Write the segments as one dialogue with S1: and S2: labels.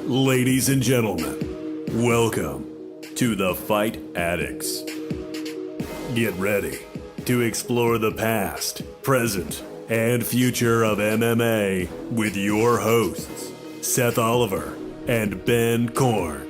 S1: Ladies and gentlemen, welcome to the Fight Addicts. Get ready to explore the past, present, and future of MMA with your hosts, Seth Oliver and Ben Korn.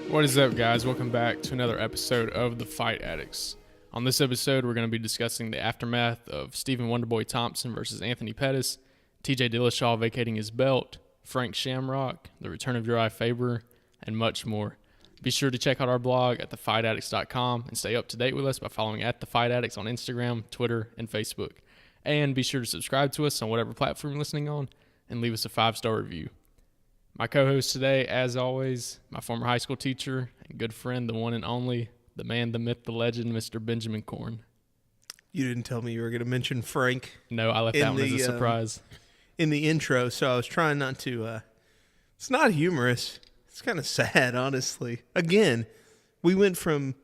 S2: What is up, guys? Welcome back to another episode of the Fight Addicts. On this episode, we're going to be discussing the aftermath of Stephen Wonderboy Thompson versus Anthony Pettis, TJ Dillashaw vacating his belt, Frank Shamrock, the return of Urijah Faber, and much more. Be sure to check out our blog at thefightAddicts.com and stay up to date with us by following at The Fight Addicts on Instagram, Twitter, and Facebook. And be sure to subscribe to us on whatever platform you're listening on and leave us a 5-star review. My co-host today, as always, my former high school teacher and good friend, the one and only, the man, the myth, the legend, Mr. Benjamin Korn.
S3: You didn't tell me you were going to mention Frank.
S2: No, I left that one as a surprise.
S3: In the intro, so I was trying not to. It's not humorous. It's kind of sad, honestly. Again, we're going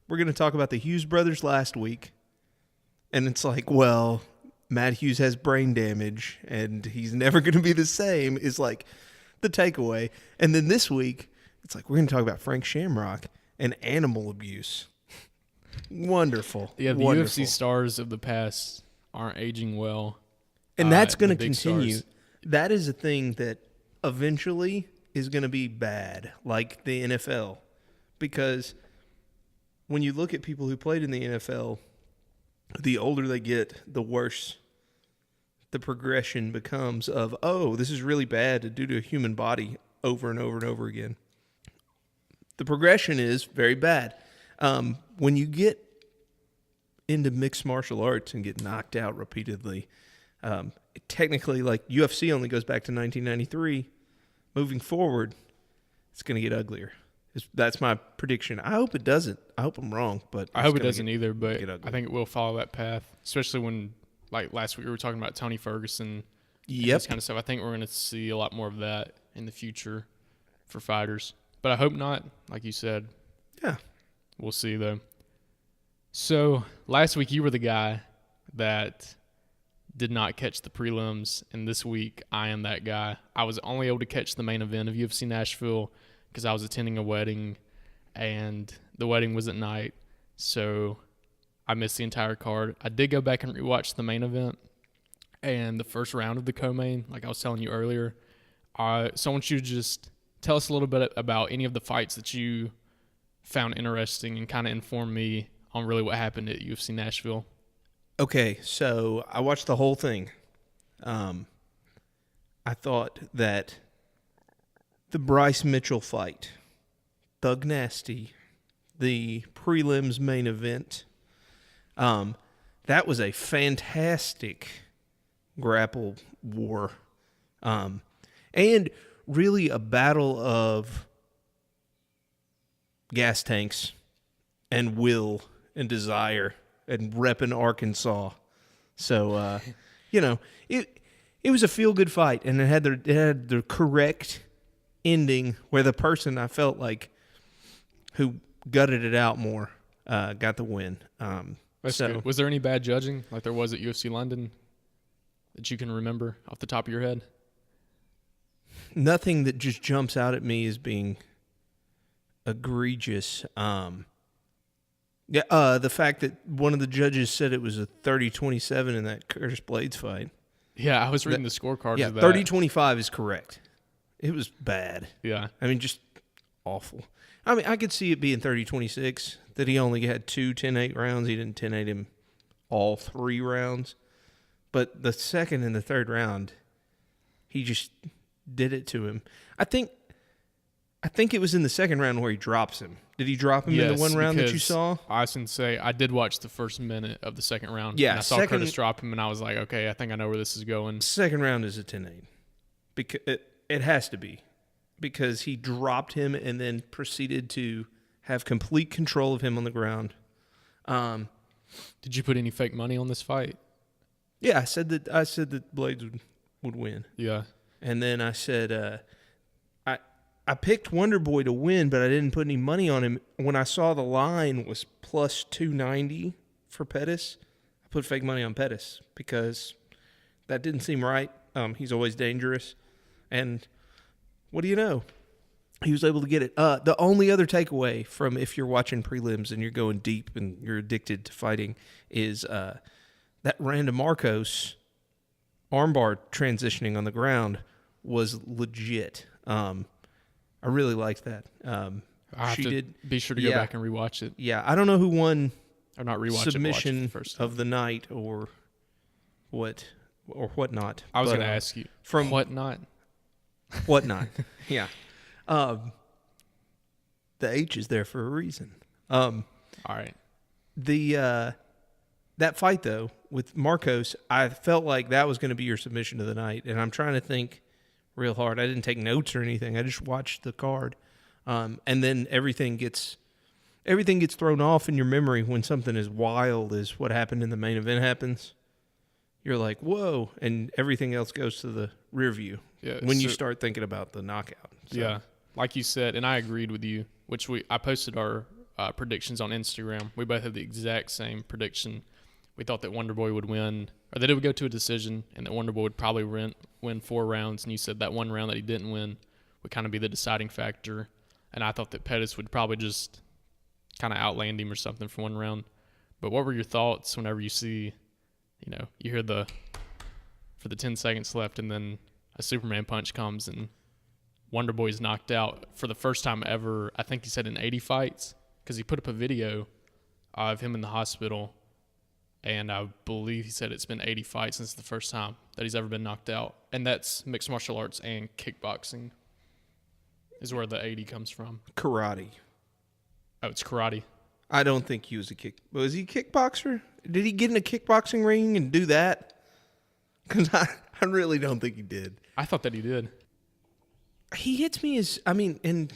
S3: to talk about the Hughes brothers last week, and it's like, well, Matt Hughes has brain damage, and he's never going to be the same, is like the takeaway. And then this week, it's like, we're going to talk about Frank Shamrock and animal abuse. Wonderful.
S2: Yeah, the
S3: Wonderful.
S2: UFC stars of the past aren't aging well.
S3: And that's going to continue.
S2: Stars.
S3: That is a thing that eventually is going to be bad, like the NFL. Because when you look at people who played in the NFL, the older they get, the worse the progression becomes of, oh, this is really bad to do to a human body over and over and over again. The progression is very bad. When you get into mixed martial arts and get knocked out repeatedly, technically, like UFC only goes back to 1993. Moving forward, it's going to get uglier. That's my prediction. I hope it doesn't. I hope I'm wrong, but
S2: I hope it doesn't either. But I think it will follow that path, especially when, like last week, we were talking about Tony Ferguson.
S3: Yep.
S2: This kind of stuff. I think we're going to see a lot more of that in the future for fighters. But I hope not. Like you said.
S3: Yeah.
S2: We'll see though. So last week you were the guy that did not catch the prelims, and this week I am that guy. I was only able to catch the main event of UFC Nashville because I was attending a wedding, and the wedding was at night, so I missed the entire card. I did go back and rewatch the main event and the first round of the co-main, like I was telling you earlier. So I want you to just tell us a little bit about any of the fights that you found interesting and kind of inform me on really what happened at UFC Nashville.
S3: Okay, so I watched the whole thing. I thought that the Bryce Mitchell fight, Thug Nasty, the prelims main event, that was a fantastic grapple war. And really a battle of gas tanks and will and desire and repping Arkansas. So, it was a feel-good fight, and it had the correct ending where the person I felt like who gutted it out more got the win.
S2: That's good. Was there any bad judging like there was at UFC London that you can remember off the top of your head?
S3: Nothing that just jumps out at me as being egregious. The fact that one of the judges said it was a 30-27 in that Curtis Blades fight.
S2: Yeah, I was reading the scorecards of that.
S3: 30-25 is correct. It was bad.
S2: Yeah.
S3: I mean, just awful. I mean, I could see it being 30-26, that he only had 2 10-8 rounds. He didn't 10-8 him all 3 rounds. But the second and the third round, he just did it to him. I think it was in the second round where he drops him. Did he drop him in the one round that you saw?
S2: I can say I did watch the first minute of the second round.
S3: Yeah,
S2: and I saw Curtis drop him, and I was like, okay, I think I know where this is going.
S3: Second round is a 10-8. Because it has to be. Because he dropped him and then proceeded to have complete control of him on the ground.
S2: Did you put any fake money on this fight?
S3: Yeah, I said that Blades would win.
S2: Yeah.
S3: And then I said I picked Wonderboy to win, but I didn't put any money on him. When I saw the line was plus 290 for Pettis, I put fake money on Pettis because that didn't seem right. He's always dangerous. And what do you know? He was able to get it. The only other takeaway from if you're watching prelims and you're going deep and you're addicted to fighting is that Randa Marcos armbar transitioning on the ground was legit. I really liked that.
S2: Be sure to go back and rewatch it.
S3: Yeah, I don't know who won
S2: Or not rewatch
S3: submission
S2: it, watch it first time.
S3: of the night or whatnot.
S2: I was going to ask you
S3: from
S2: whatnot.
S3: Whatnot. Yeah. The H is there for a reason.
S2: All right.
S3: That fight though with Marcos, I felt like that was going to be your submission of the night, and I'm trying to think real hard. I didn't take notes or anything. I just watched the card, and then everything gets thrown off in your memory when something as wild as what happened in the main event happens. You're like, whoa, and everything else goes to the rear view when you start thinking about the knockout. So.
S2: Yeah, like you said, and I agreed with you, I posted our predictions on Instagram. We both had the exact same prediction. We thought that Wonderboy would win, or that it would go to a decision, and that Wonderboy would probably win 4 rounds, and you said that one round that he didn't win would kind of be the deciding factor, and I thought that Pettis would probably just kind of outland him or something for one round. But what were your thoughts whenever you see, you hear for the 10 seconds left, and then a Superman punch comes and Wonderboy's knocked out for the first time ever, I think he said in 80 fights, because he put up a video of him in the hospital, and I believe he said it's been 80 fights since the first time that he's ever been knocked out. And that's mixed martial arts and kickboxing is where the 80 comes from.
S3: Karate.
S2: Oh, it's karate.
S3: I don't think he was was he a kickboxer? Did he get in a kickboxing ring and do that? Because I really don't think he did.
S2: I thought that he did.
S3: He hits me and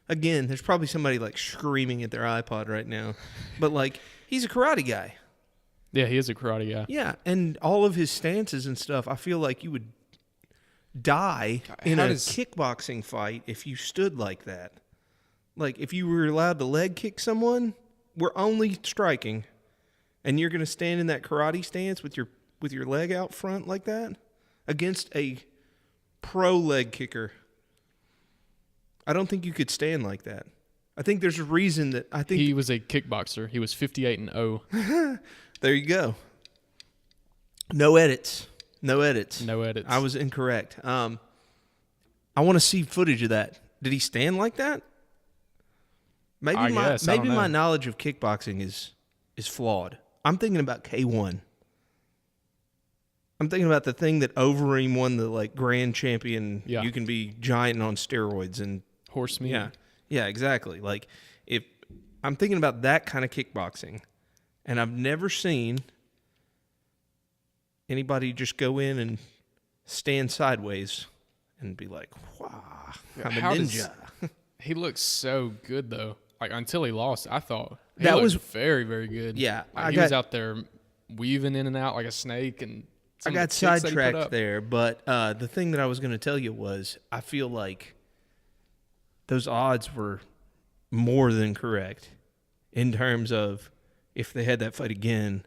S3: again, there's probably somebody like screaming at their iPod right now, but like he's a karate guy.
S2: Yeah, he is a karate guy.
S3: Yeah, and all of his stances and stuff, I feel like you would die in a kickboxing fight if you stood like that. Like, if you were allowed to leg kick someone, we're only striking, and you're going to stand in that karate stance with your leg out front like that against a pro leg kicker. I don't think you could stand like that. I think there's a reason that I think...
S2: He was a kickboxer. He was 58-0.
S3: There you go. No edits. No edits.
S2: No edits.
S3: I was incorrect. I want to see footage of that. Did he stand like that? Maybe my knowledge of kickboxing is flawed. I'm thinking about K1. I'm thinking about the thing that Overeem won the like grand champion. Yeah. You can be giant on steroids and
S2: horse meat.
S3: Yeah, exactly. Like if I'm thinking about that kind of kickboxing, and I've never seen anybody just go in and stand sideways and be like, "Wow, I'm a ninja."
S2: He looks so good though. Like until he lost, I thought that was very, very good.
S3: Yeah,
S2: he was out there weaving in and out like a snake, and
S3: I got sidetracked there. But the thing that I was going to tell you was, I feel like those odds were more than correct in terms of if they had that fight again.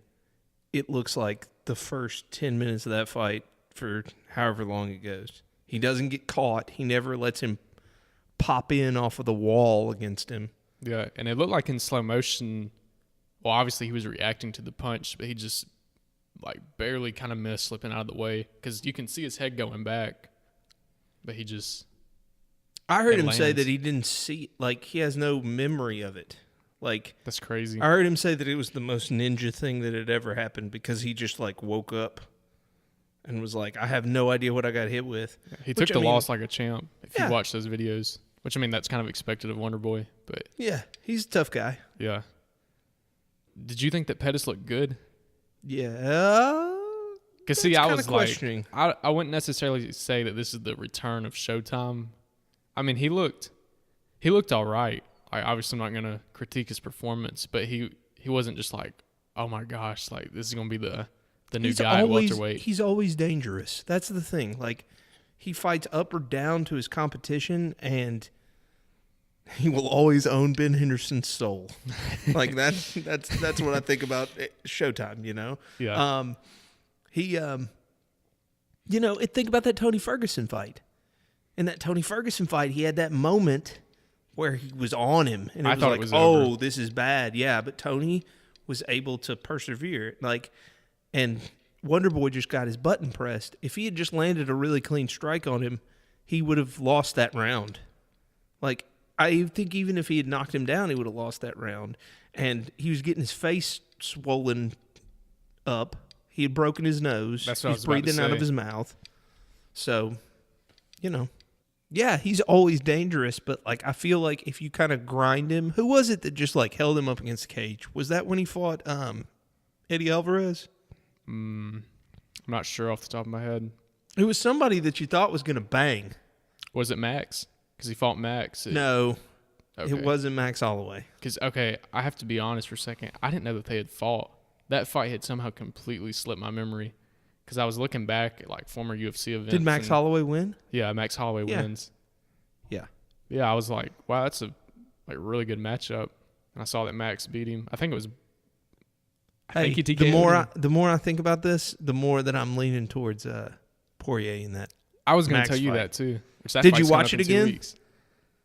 S3: It looks like the first 10 minutes of that fight for however long it goes. He doesn't get caught. He never lets him pop in off of the wall against him.
S2: Yeah, and it looked like in slow motion, well, obviously he was reacting to the punch, but he just like barely kind of missed slipping out of the way because you can see his head going back, but he just...
S3: I heard him say that he didn't see, like he has no memory of it. Like
S2: that's crazy.
S3: I heard him say that it was the most ninja thing that had ever happened because he just like woke up and was like, I have no idea what I got hit with.
S2: Yeah, he took the loss like a champ. If you watch those videos, which I mean that's kind of expected of Wonderboy, but
S3: yeah, he's a tough guy.
S2: Yeah. Did you think that Pettis looked good?
S3: Yeah.
S2: Because see, I was questioning. I wouldn't necessarily say that this is the return of Showtime. I mean, he looked all right. Obviously, I'm not going to critique his performance, but he wasn't just like, oh my gosh, like this is going to be the new guy at welterweight.
S3: He's always dangerous. That's the thing. Like he fights up or down to his competition, and he will always own Ben Henderson's soul. Like that's what I think about Showtime. You know.
S2: Yeah.
S3: Think about that Tony Ferguson fight. in that Tony Ferguson fight, he had that moment where he was on him, and
S2: I thought it was over.
S3: oh, this is bad. Yeah, but Tony was able to persevere. And Wonderboy just got his button pressed. If he had just landed a really clean strike on him, he would have lost that round. I think even if he had knocked him down, he would have lost that round. And he was getting his face swollen up. He had broken his nose.
S2: That's what I was
S3: He's
S2: about to
S3: breathing out
S2: say.
S3: of his mouth. So, yeah, he's always dangerous. But I feel like if you kind of grind him, who was it that just held him up against the cage? Was that when he fought Eddie Alvarez?
S2: I'm not sure off the top of my head.
S3: It was somebody that you thought was going to bang.
S2: Was it Max? Because he fought Max.
S3: No,
S2: Okay.
S3: it wasn't Max Holloway.
S2: Because, I have to be honest for a second. I didn't know that they had fought. That fight had somehow completely slipped my memory. Because I was looking back at former UFC events.
S3: Did Max Holloway win?
S2: Yeah, Max Holloway wins.
S3: Yeah.
S2: Yeah, I was like, wow, that's a really good matchup. And I saw that Max beat him. I think it was. I think he TKO'd him.
S3: The more I think about this, the more that I'm leaning towards Poirier in that.
S2: I was going to
S3: Max
S2: tell you
S3: fight.
S2: that too. That
S3: Did you
S2: fight's coming
S3: watch
S2: up
S3: it
S2: in 2
S3: again?
S2: weeks.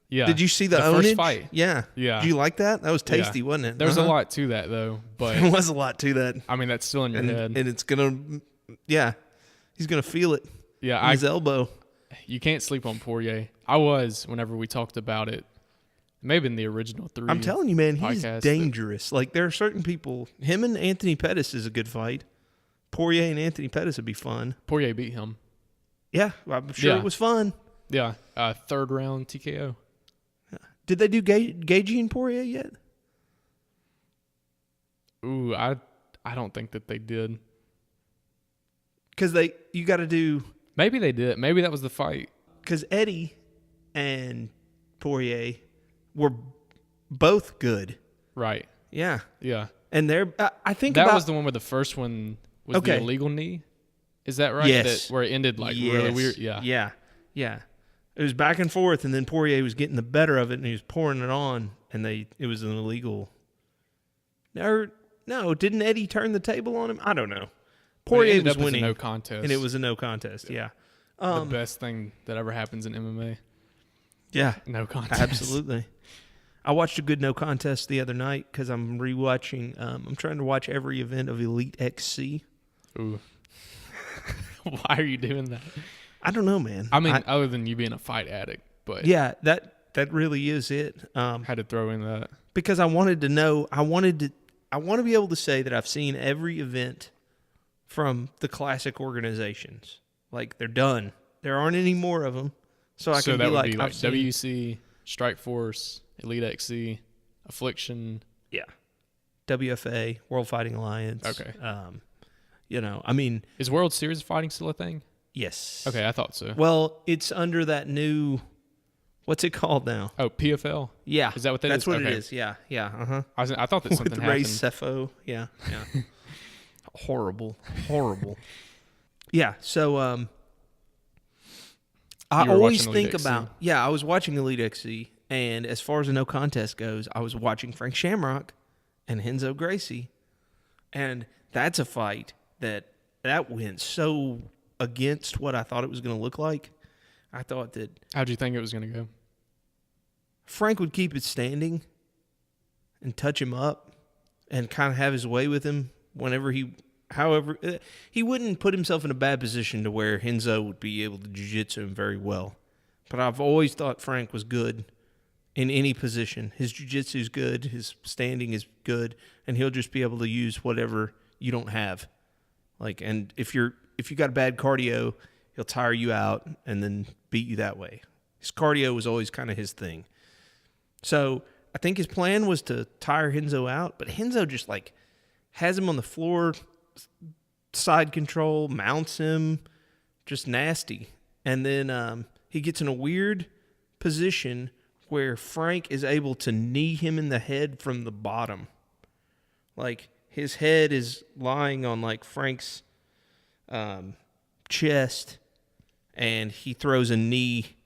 S2: Yeah.
S3: Did you see the
S2: first
S3: ownage?
S2: fight?
S3: Yeah.
S2: Yeah.
S3: Did you like that? That was tasty,
S2: Yeah.
S3: wasn't it?
S2: There's a lot to that though, but
S3: There was a lot to that.
S2: I mean that's still in your head.
S3: And it's going to, he's going to feel it
S2: Yeah,
S3: in his elbow.
S2: You can't sleep on Poirier. I was whenever we talked about it. Maybe in the original 3.
S3: I'm telling you, man, he's
S2: podcast,
S3: dangerous. There are certain people. Him and Anthony Pettis is a good fight. Poirier and Anthony Pettis would be fun.
S2: Poirier beat him.
S3: Yeah, I'm sure
S2: Yeah.
S3: it was fun.
S2: Yeah, 3rd round TKO.
S3: Did they do Gaethje and Poirier yet?
S2: Ooh, I don't think that they did.
S3: Because you got to do.
S2: Maybe they did. Maybe that was the fight.
S3: Because Eddie and Poirier were both good.
S2: Right.
S3: Yeah.
S2: Yeah.
S3: And I think
S2: That was the one where the first one was
S3: Okay.
S2: the illegal knee. Is that right?
S3: Yes.
S2: Where it ended really
S3: Yes.
S2: weird. Yeah.
S3: Yeah. Yeah. It was back and forth, and then Poirier was getting the better of it, and he was pouring it on, and it was an illegal. No, didn't Eddie turn the table on him? I don't know. Poirier was winning.
S2: No contest.
S3: And it was a no contest, yeah.
S2: the best thing that ever happens in MMA.
S3: Yeah.
S2: No contest.
S3: Absolutely. I watched a good no contest the other night because I'm rewatching. I'm trying to watch every event of Elite XC.
S2: Ooh. Why are you doing that?
S3: I don't know, man.
S2: I mean, other than you being a fight addict, but
S3: Yeah, that really is it.
S2: had to throw in that.
S3: Because I wanted to know. I want to be able to say that I've seen every event from the classic organizations. They're done. There aren't any more of them. So I can
S2: that
S3: be
S2: would
S3: like,
S2: be
S3: I've seen,
S2: WC, Strike Force, Elite XC, Affliction.
S3: yeah, WFA, World Fighting Alliance.
S2: Okay.
S3: I mean,
S2: Is World Series fighting still a thing?
S3: yes.
S2: Okay, I thought so.
S3: Well, it's under that new. What's it called now?
S2: Oh, PFL.
S3: Yeah,
S2: Is that what that
S3: that's
S2: is?
S3: what
S2: Okay.
S3: it is. Yeah, yeah. Uh huh.
S2: I thought that something
S3: With Ray
S2: happened.
S3: Cepho. Yeah, yeah. Horrible. Yeah. So, I
S2: You were
S3: always
S2: watching Elite
S3: think
S2: XC?
S3: about. Yeah, I was watching Elite XC, and as far as a no contest goes, I was watching Frank Shamrock and Renzo Gracie, and that's a fight that went so against what I thought it was going to look like. I thought that
S2: How'd you think it was going to go?
S3: Frank would keep it standing and touch him up and kind of have his way with him however, he wouldn't put himself in a bad position to where Renzo would be able to jiu-jitsu him very well. But I've always thought Frank was good in any position. His jiu-jitsu is good, his standing is good, and he'll just be able to use whatever you don't have. And if you got bad cardio, he'll tire you out and then beat you that way. His cardio was always kind of his thing. So I think his plan was to tire Renzo out, but Renzo just has him on the floor, side control, mounts him, just nasty. And then he gets in a weird position where Frank is able to knee him in the head from the bottom. His head is lying on Frank's chest, and he throws a knee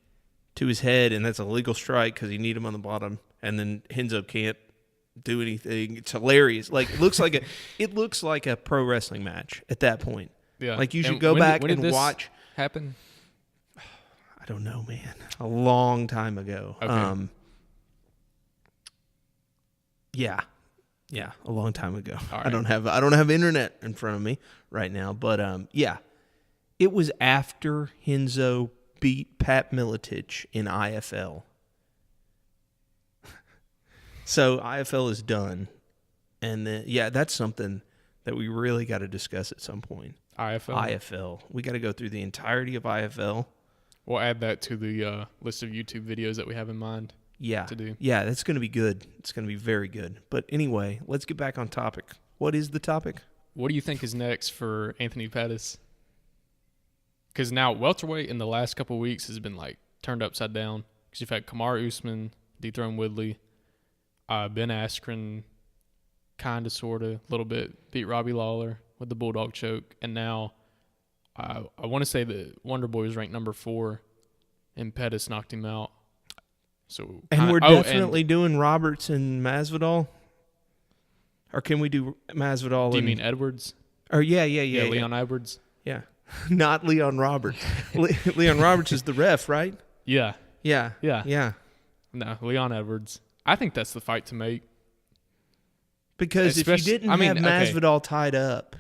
S3: to his head, and that's a legal strike because he kneed him on the bottom, and then Renzo can't do anything. It's hilarious. It looks like a pro wrestling match at that point.
S2: Yeah.
S3: You should
S2: And
S3: go back
S2: when did
S3: and
S2: this
S3: watch.
S2: happen?
S3: I don't know, man. A long time ago.
S2: Okay.
S3: Yeah, a long time ago.
S2: All right.
S3: I don't have internet in front of me right now, but yeah, it was after Henzo beat Pat Miletich in IFL. So IFL is done, and then that's something that we really got to discuss at some point. IFL. We got to go through the entirety of IFL.
S2: We'll add that to the list of YouTube videos that we have in mind. To do.
S3: Yeah, that's going to be good. It's going to be very good. But anyway, let's get back on topic. What is the topic?
S2: What do you think is next for Anthony Pettis? Because now welterweight in the last couple of weeks has been like turned upside down. Because you've had Kamaru Usman dethrone Woodley, Ben Askren, kind of, sort of, a little bit beat Robbie Lawler with the Bulldog choke, and now I want to say that Wonder Boy was ranked number 4, and Pettis knocked him out. So
S3: we're definitely doing Roberts and Masvidal, or can we do Masvidal?
S2: Do you mean Edwards?
S3: Or yeah,
S2: Leon Edwards.
S3: Yeah, not Leon Roberts. Leon Roberts is the ref, right?
S2: Yeah.
S3: Yeah.
S2: No, Leon Edwards. I think that's the fight to make.
S3: Because if you didn't have Masvidal tied up,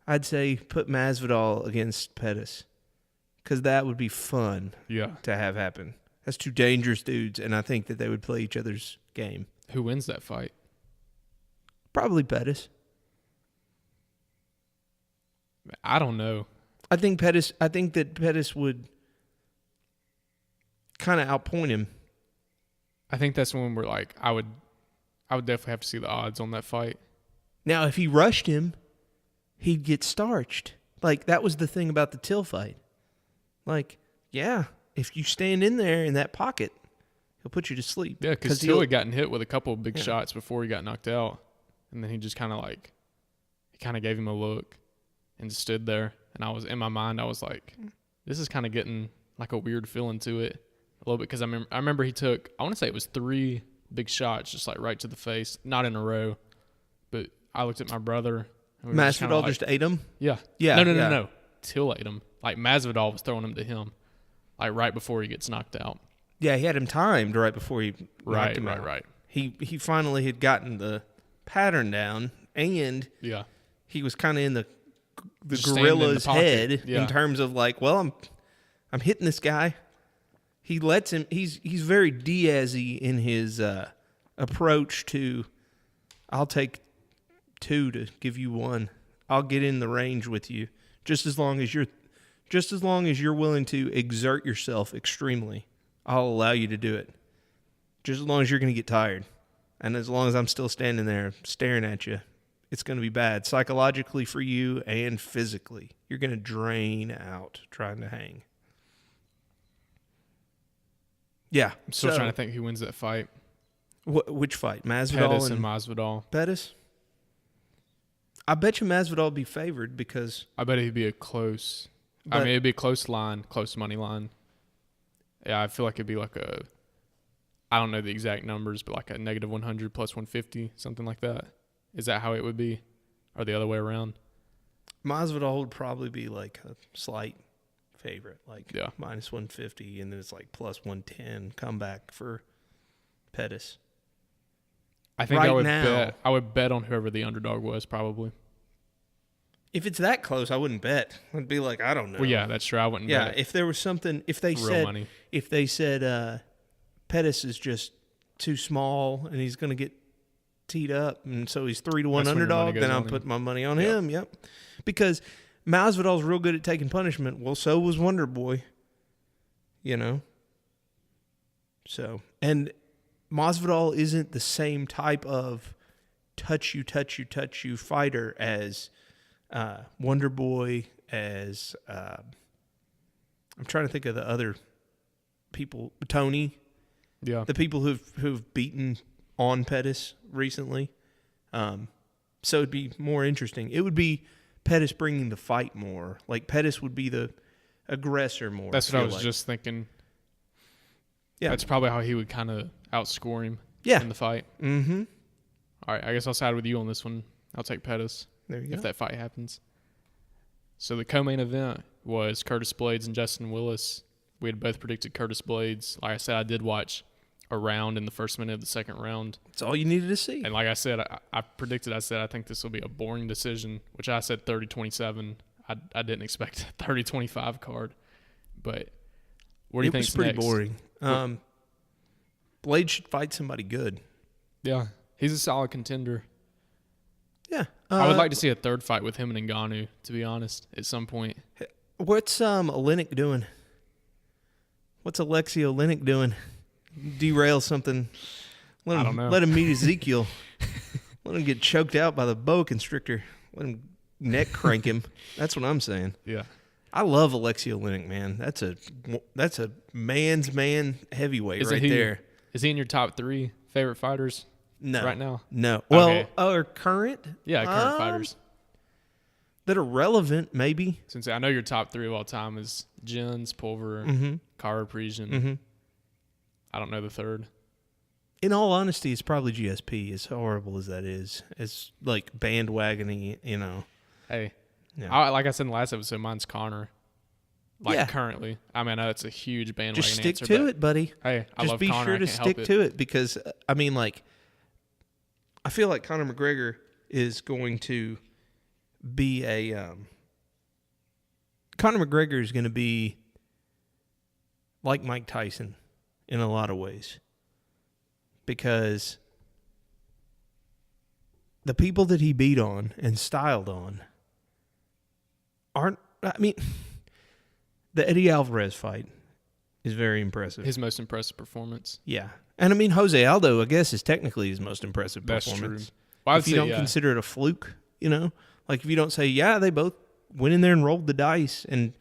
S3: I'd say put Masvidal against Pettis, because that would be fun. To have happen. That's two dangerous dudes, and I think that they would play each other's game.
S2: Who wins that fight?
S3: Probably Pettis.
S2: I don't know.
S3: I think that Pettis would kind of outpoint him.
S2: I think that's when we're like, I would definitely have to see the odds on that fight.
S3: Now, if he rushed him, he'd get starched. Like, that was the thing about the Till fight. Like, yeah, if you stand in there in that pocket, he'll put you to sleep.
S2: Yeah, because Till had gotten hit with a couple of big shots before he got knocked out. And then he just kind of gave him a look and just stood there. And in my mind, I was like, this is kind of getting like a weird feeling to it a little bit. Because I remember he took, I want to say it was 3 big shots, just like right to the face, not in a row. But I looked at my brother.
S3: Masvidal just ate him?
S2: Yeah. No. Till ate him. Like, Masvidal was throwing him to him, like right before he gets knocked out.
S3: Yeah, he had him timed right before he knocked him out.
S2: Right.
S3: He finally had gotten the pattern down, and he was kind of in the gorilla's head in terms of like, well, I'm hitting this guy. He lets him. He's very Diaz-y in his approach to, I'll take 2 to give you 1. I'll get in the range with you, just as long as you're willing to exert yourself extremely. I'll allow you to do it. Just as long as you're going to get tired, and as long as I'm still standing there staring at you, it's going to be bad psychologically for you and physically. You're going to drain out trying to hang. Yeah.
S2: I'm still trying to think who wins that fight.
S3: Which fight? Masvidal
S2: Pettis and Masvidal.
S3: Pettis? I bet you Masvidal will be favored because...
S2: I bet it'd be a close... it'd be a close line, close money line. Yeah, I feel like it'd be like a... I don't know the exact numbers, but like a -100 plus 150, something like that. Is that how it would be? Or the other way around?
S3: Masvidal would probably be like a slight favorite, like -150, and then it's like plus 110 comeback for Pettis.
S2: I think I would bet on whoever the underdog was, probably.
S3: If it's that close, I wouldn't bet. I'd be like, I don't know.
S2: Well, yeah, that's true. I wouldn't bet.
S3: Yeah, if there was something, if they said Pettis is just too small and he's going to get teed up, and so he's 3-1 underdog, then I'll put my money on him. Yep. Because Masvidal's real good at taking punishment. Well, so was Wonder Boy. You know? So, and Masvidal isn't the same type of touch you fighter as Wonder Boy, as I'm trying to think of the other people, Tony.
S2: Yeah.
S3: The people who've beaten on Pettis recently. So it'd be more interesting. It would be Pettis bringing the fight more. Like, Pettis would be the aggressor more.
S2: That's what I was just thinking.
S3: Yeah.
S2: That's probably how he would kind of outscore him in the fight.
S3: Mm-hmm.
S2: All right, I guess I'll side with you on this one. I'll take Pettis.
S3: There you go.
S2: If that fight happens. So the co-main event was Curtis Blades and Justin Willis. We had both predicted Curtis Blades. Like I said, I did watch a round in the first minute of the second round.
S3: That's all you needed to see.
S2: And like I said, I predicted, I think this will be a boring decision, which I said 30-27. I didn't expect a 30-25 card. But what do you think?
S3: It was pretty boring. Blade should fight somebody good.
S2: Yeah, he's a solid contender.
S3: Yeah.
S2: I would like to see a third fight with him and Ngannou, to be honest, at some point.
S3: What's Oleinik doing? What's Alexei Oleinik doing? Derail something.
S2: I don't know.
S3: Let him meet Ezekiel. Let him get choked out by the boa constrictor. Let him neck crank him. That's what I'm saying.
S2: Yeah.
S3: I love Alexei Oleinik, man. That's a man's man heavyweight there.
S2: Is he in your top 3 favorite fighters?
S3: No.
S2: Right now?
S3: No. Well,
S2: Okay.
S3: or current?
S2: Yeah, current fighters.
S3: That are relevant, maybe.
S2: Since I know your top 3 of all time is Jens, Pulver, Kara Parisian.
S3: Mm-hmm.
S2: I don't know the third.
S3: In all honesty, it's probably GSP, as horrible as that is. It's like bandwagoning, you know.
S2: Hey,
S3: Yeah.
S2: like I said in the last episode, mine's Connor. Currently. I mean, I know it's a huge bandwagon
S3: Just stick
S2: answer,
S3: to
S2: but
S3: it, buddy.
S2: Hey, I
S3: Just
S2: love
S3: be
S2: Connor.
S3: sure
S2: I
S3: to
S2: can't
S3: stick
S2: help
S3: to it because, I mean, like, I feel like Conor McGregor is going to be Conor McGregor is going to be like Mike Tyson in a lot of ways because the people that he beat on and styled on aren't, I mean, the Eddie Alvarez fight is very impressive.
S2: His most impressive performance.
S3: Yeah. And I mean, Jose Aldo, I guess, is technically his most impressive
S2: That's
S3: performance.
S2: true. Well,
S3: If you don't consider it a fluke, you know? Like, if you don't say, yeah, they both went in there and rolled the dice, and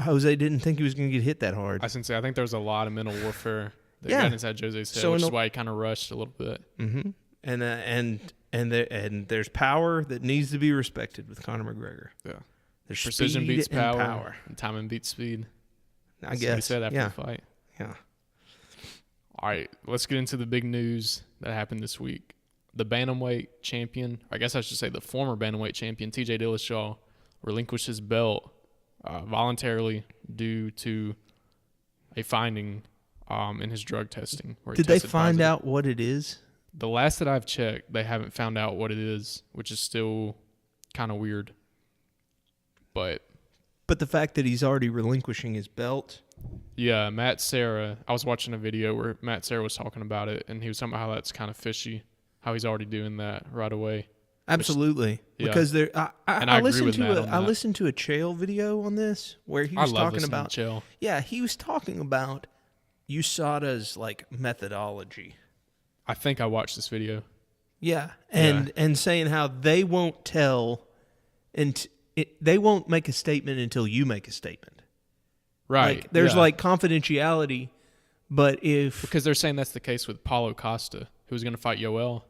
S3: Jose didn't think he was going to get hit that hard.
S2: I was going to say, I think there was a lot of mental warfare that
S3: Yeah.
S2: got inside Jose's head,
S3: So
S2: which is why he kind of rushed a little bit.
S3: Mm-hmm. And there's power that needs to be respected with Conor McGregor.
S2: Yeah.
S3: There's
S2: Precision
S3: speed
S2: beats
S3: and
S2: power, and timing beats speed.
S3: I
S2: That's
S3: guess.
S2: what he said after
S3: yeah.
S2: the fight.
S3: Yeah.
S2: All right, let's get into the big news that happened this week. The Bantamweight champion, I guess I should say the former Bantamweight champion, TJ Dillashaw, relinquished his belt voluntarily due to a finding in his drug testing. Where he
S3: Did they
S2: tested
S3: find
S2: positive.
S3: out what it is?
S2: The last that I've checked, they haven't found out what it is, which is still kind of weird. But
S3: the fact that he's already relinquishing his belt.
S2: yeah, Matt Serra, I was watching a video where Matt Serra was talking about it, and he was talking about how that's kind of fishy, how he's already doing that right away.
S3: Absolutely.
S2: Yeah.
S3: Because there, I
S2: agree
S3: listened
S2: with
S3: to
S2: Matt
S3: a,
S2: on
S3: I
S2: that.
S3: listened to a Chael video on this where he was
S2: I love
S3: talking
S2: listening
S3: about
S2: to Chael.
S3: Yeah, he was talking about USADA's like methodology.
S2: I think I watched this video.
S3: Yeah, and saying how they won't tell, and they won't make a statement until you make a statement.
S2: Right.
S3: Like, there's
S2: yeah.
S3: like confidentiality, but if
S2: Because they're saying that's the case with Paulo Costa, who was going to fight Yoel.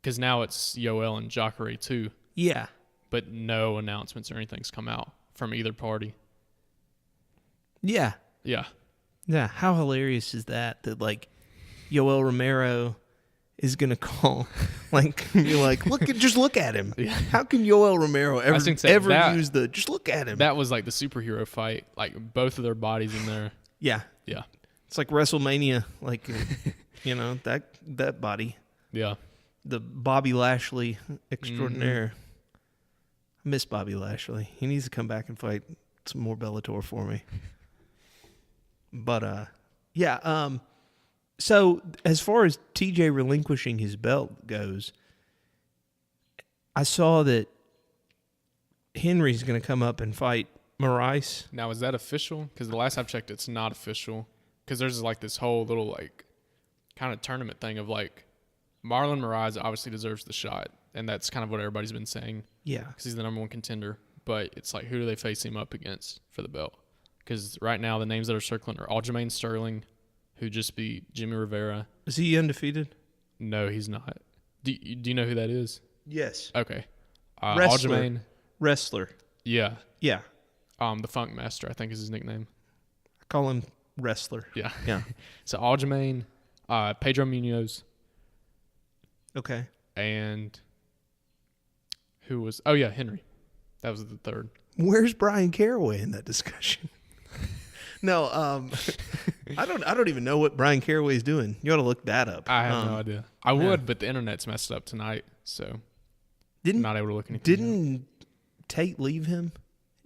S2: Because now it's Yoel and Jacare too.
S3: yeah,
S2: But no announcements or anything's come out from either party.
S3: yeah,
S2: Yeah.
S3: how hilarious is that? That like Yoel Romero is gonna call, like, be like, just look at him.
S2: Yeah.
S3: How can Yoel Romero ever use the just look at him?
S2: That was like the superhero fight. Like both of their bodies in there.
S3: Yeah,
S2: Yeah.
S3: it's like WrestleMania, like you know that body,
S2: Yeah.
S3: the Bobby Lashley extraordinaire. I miss Bobby Lashley. He needs to come back and fight some more Bellator for me. But yeah. So as far as TJ relinquishing his belt goes, I saw that Henry's going to come up and fight Moraes.
S2: Now, is that official? Because the last I've checked, it's not official. Because there's like this whole little like kind of tournament thing of like Marlon Moraes obviously deserves the shot. And that's kind of what everybody's been saying.
S3: Yeah.
S2: Because he's the number one contender. But it's like, who do they face him up against for the belt? Because right now the names that are circling are Aljamain Sterling, who just beat Jimmy Rivera.
S3: Is he undefeated?
S2: No, he's not. Do you know who that is?
S3: Yes.
S2: Okay.
S3: Wrestler.
S2: Aljamain.
S3: Wrestler.
S2: Yeah.
S3: Yeah.
S2: The Funk Master, I think is his nickname.
S3: I call him Wrestler.
S2: Yeah.
S3: Yeah.
S2: So Aljamain, Pedro Munoz,
S3: Okay.
S2: and who was... Oh, yeah, Henry. That was the third.
S3: Where's Brian Caraway in that discussion? No, I don't even know what Brian Caraway's doing. You ought to look that up.
S2: I have no idea. I would, but the internet's messed up tonight, so I'm not able to look anything
S3: Didn't Tate leave him?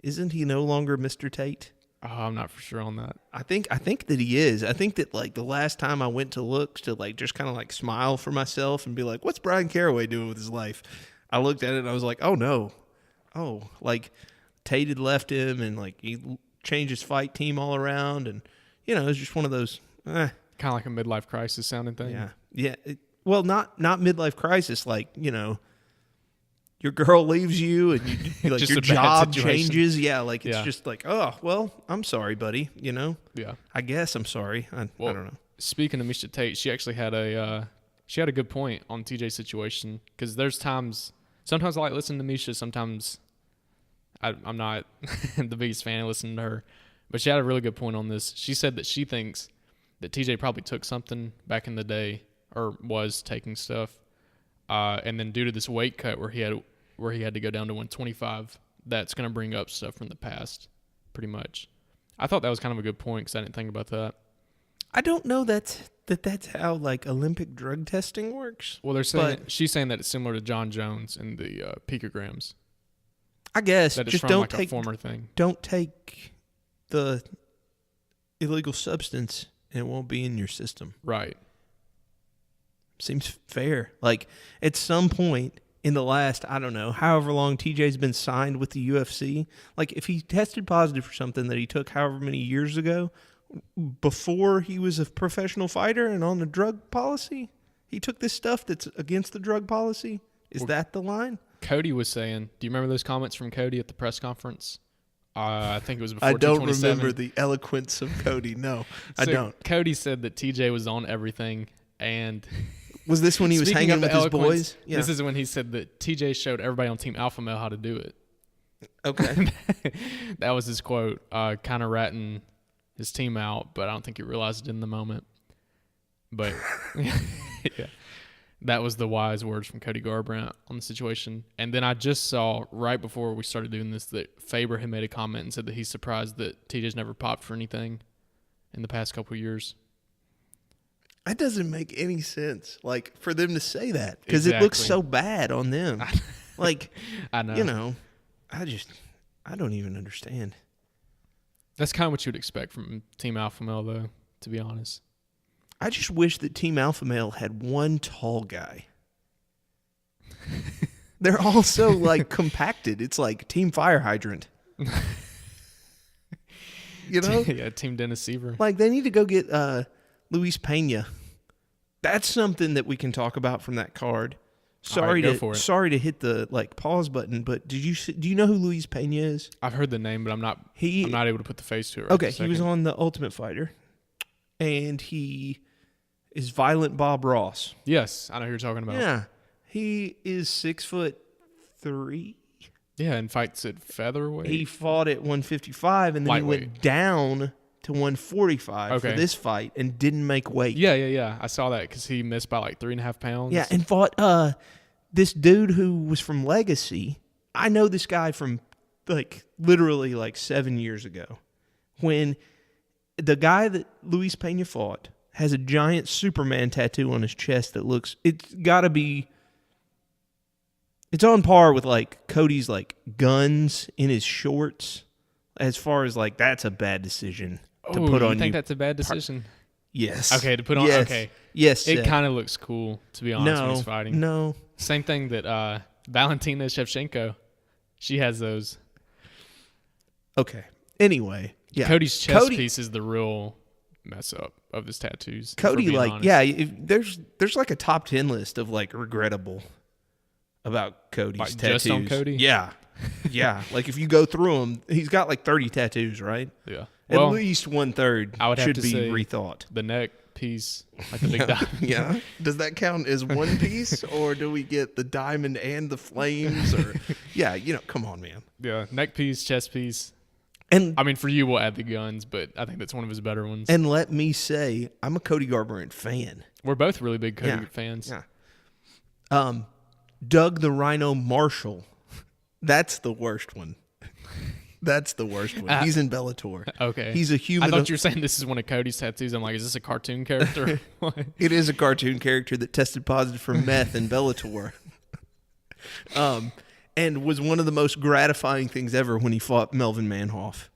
S3: Isn't he no longer Mr. Tate?
S2: Oh, I'm not for sure on that.
S3: I think that he is. I think that like the last time I went to look to like just kind of like smile for myself and be like, what's Brian Caraway doing with his life? I looked at it and I was like, oh no. Oh, like Tate had left him and like he changed his fight team all around, and it was just one of those
S2: kind of like a midlife crisis sounding thing.
S3: Yeah. Well, not midlife crisis, like, your girl leaves you and you like your job changes. Yeah, like it's just like, oh, well, I'm sorry, buddy, Yeah.
S2: I
S3: guess I'm sorry. I don't know.
S2: Speaking of Miesha Tate, she actually had a good point on TJ's situation, because there's sometimes I like listening to Miesha, sometimes I'm not the biggest fan of listening to her, but she had a really good point on this. She said that she thinks that TJ probably took something back in the day, or was taking stuff, and then due to this weight cut where he had to go down to 125, that's going to bring up stuff from the past, pretty much. I thought that was kind of a good point because I didn't think about that.
S3: I don't know that's how like Olympic drug testing works.
S2: Well, she's saying that it's similar to John Jones and the picograms.
S3: I guess
S2: that it's
S3: just
S2: from
S3: don't
S2: like
S3: take
S2: a former thing.
S3: Don't take the illegal substance and it won't be in your system.
S2: Right.
S3: Seems fair. Like at some point in the last, I don't know, however long TJ's been signed with the UFC, like if he tested positive for something that he took however many years ago, before he was a professional fighter and on the drug policy, he took this stuff that's against the drug policy. Is that the line?
S2: Cody was saying, do you remember those comments from Cody at the press conference? I think it was before
S3: I don't
S2: 227.
S3: remember the eloquence of Cody. No, I don't.
S2: Cody said that TJ was on everything, and
S3: was this when he was hanging with his boys?
S2: Yeah. This is when he said that TJ showed everybody on Team Alpha Male how to do it.
S3: Okay.
S2: That was his quote, kind of ratting his team out, but I don't think he realized it in the moment. But yeah, that was the wise words from Cody Garbrandt on the situation. And then I just saw right before we started doing this that Faber had made a comment and said that he's surprised that TJ's never popped for anything in the past couple of years.
S3: That doesn't make any sense, like, for them to say that, because it looks so bad on them. Like,
S2: I know.
S3: I don't even understand.
S2: That's kind of what you'd expect from Team Alpha Male, though, to be honest.
S3: I just wish that Team Alpha Male had one tall guy. They're all so, like, compacted. It's like Team Fire Hydrant.
S2: Yeah, Team Dennis Seaver.
S3: Like, they need to go get Luis Pena. That's something that we can talk about from that card. Sorry to hit the pause button, but do you know who Luis Pena is?
S2: I've heard the name, but I'm not able to put the face to it. Right
S3: okay, he was on the Ultimate Fighter, and he is Violent Bob Ross.
S2: Yes, I know who you're talking about.
S3: Yeah, he is 6'3".
S2: Yeah, and fights at featherweight.
S3: He fought at 155, and then
S2: lightweight.
S3: He went down to 145 for this fight and didn't make weight.
S2: Yeah. I saw that because he missed by 3.5 pounds.
S3: Yeah, and fought this dude who was from Legacy. I know this guy from literally 7 years ago, when the guy that Luis Pena fought has a giant Superman tattoo on his chest that it's on par with Cody's guns in his shorts, as far as that's a bad decision to put on you.
S2: You think that's a bad decision?
S3: Yes.
S2: Okay, to put on.
S3: Yes.
S2: Okay.
S3: Yes.
S2: It kind of looks cool, to be honest, when he's fighting.
S3: No.
S2: Same thing that Valentina Shevchenko, she has those.
S3: Okay. Anyway, yeah.
S2: Cody's chest piece is the real mess up of his tattoos.
S3: Cody, there's a top 10 list of regrettable about Cody's tattoos.
S2: Just on Cody?
S3: Yeah. Yeah. If you go through them, he's got 30 tattoos, right?
S2: Yeah.
S3: At least 1/3 should be rethought.
S2: The neck piece, the big diamond.
S3: Yeah. Does that count as one piece, or do we get the diamond and the flames? Or yeah, come on, man.
S2: Yeah, neck piece, chest piece.
S3: And
S2: I mean, for you, we'll add the guns, but I think that's one of his better ones.
S3: And let me say, I'm a Cody Garbrandt fan.
S2: We're both really big Cody fans.
S3: Yeah. Doug the Rhino Marshall. That's the worst one. That's the worst one. He's in Bellator.
S2: Okay.
S3: He's a human.
S2: I thought you were saying this is one of Cody's tattoos. I'm like, is this a cartoon character?
S3: It is a cartoon character that tested positive for meth in Bellator. And was one of the most gratifying things ever when he fought Melvin Manhoff.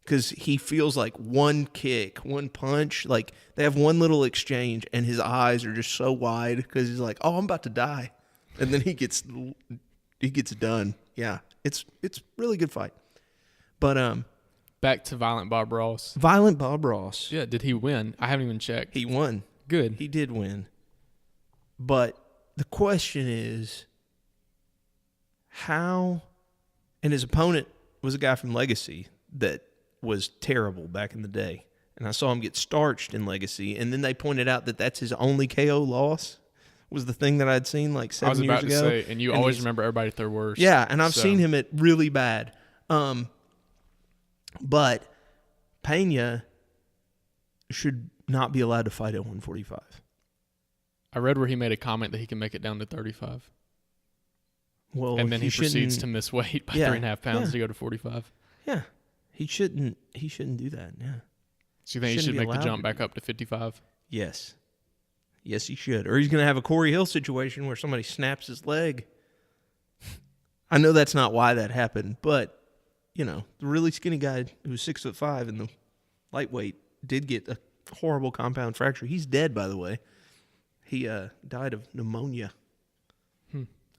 S3: Because he feels like one kick, one punch, like they have one little exchange and his eyes are just so wide because he's like, oh, I'm about to die. And then he gets done. Yeah, it's really good fight. But
S2: back to Violent Bob Ross.
S3: Violent Bob Ross.
S2: Yeah, did he win? I haven't even checked.
S3: He won.
S2: Good.
S3: He did win. But the question is, how, and his opponent was a guy from Legacy that was terrible back in the day. And I saw him get starched in Legacy. And then they pointed out that that's his only KO loss was the thing that I'd seen like 7 years ago.
S2: I was about to say, and you always remember everybody at their worst.
S3: Yeah, and I've seen him at really bad. But Pena should not be allowed to fight at 145.
S2: I read where he made a comment that he can make it down to 35.
S3: Well,
S2: and then he proceeds to miss weight by 3.5 pounds to go to 45.
S3: Yeah. He shouldn't do that. Yeah.
S2: So you think he should make the jump back up to 55?
S3: Yes. Yes, he should. Or he's going to have a Corey Hill situation where somebody snaps his leg. I know that's not why that happened, but, you know, the really skinny guy who was 6'5" and the lightweight did get a horrible compound fracture. He's dead, by the way. He died of pneumonia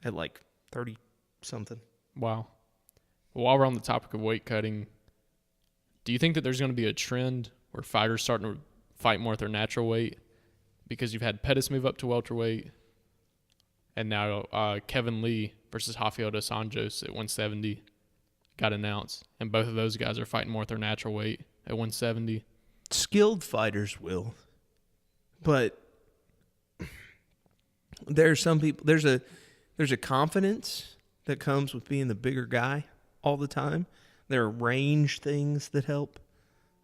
S3: at like 30-something.
S2: Wow. Well, while we're on the topic of weight cutting, do you think that there's going to be a trend where fighters starting to fight more at their natural weight? Because you've had Pettis move up to welterweight, and now Kevin Lee versus Rafael dos Anjos at 170 got announced, and both of those guys are fighting more at their natural weight at 170.
S3: Skilled fighters will, but there's some people. There's a confidence that comes with being the bigger guy all the time. There are range things that help.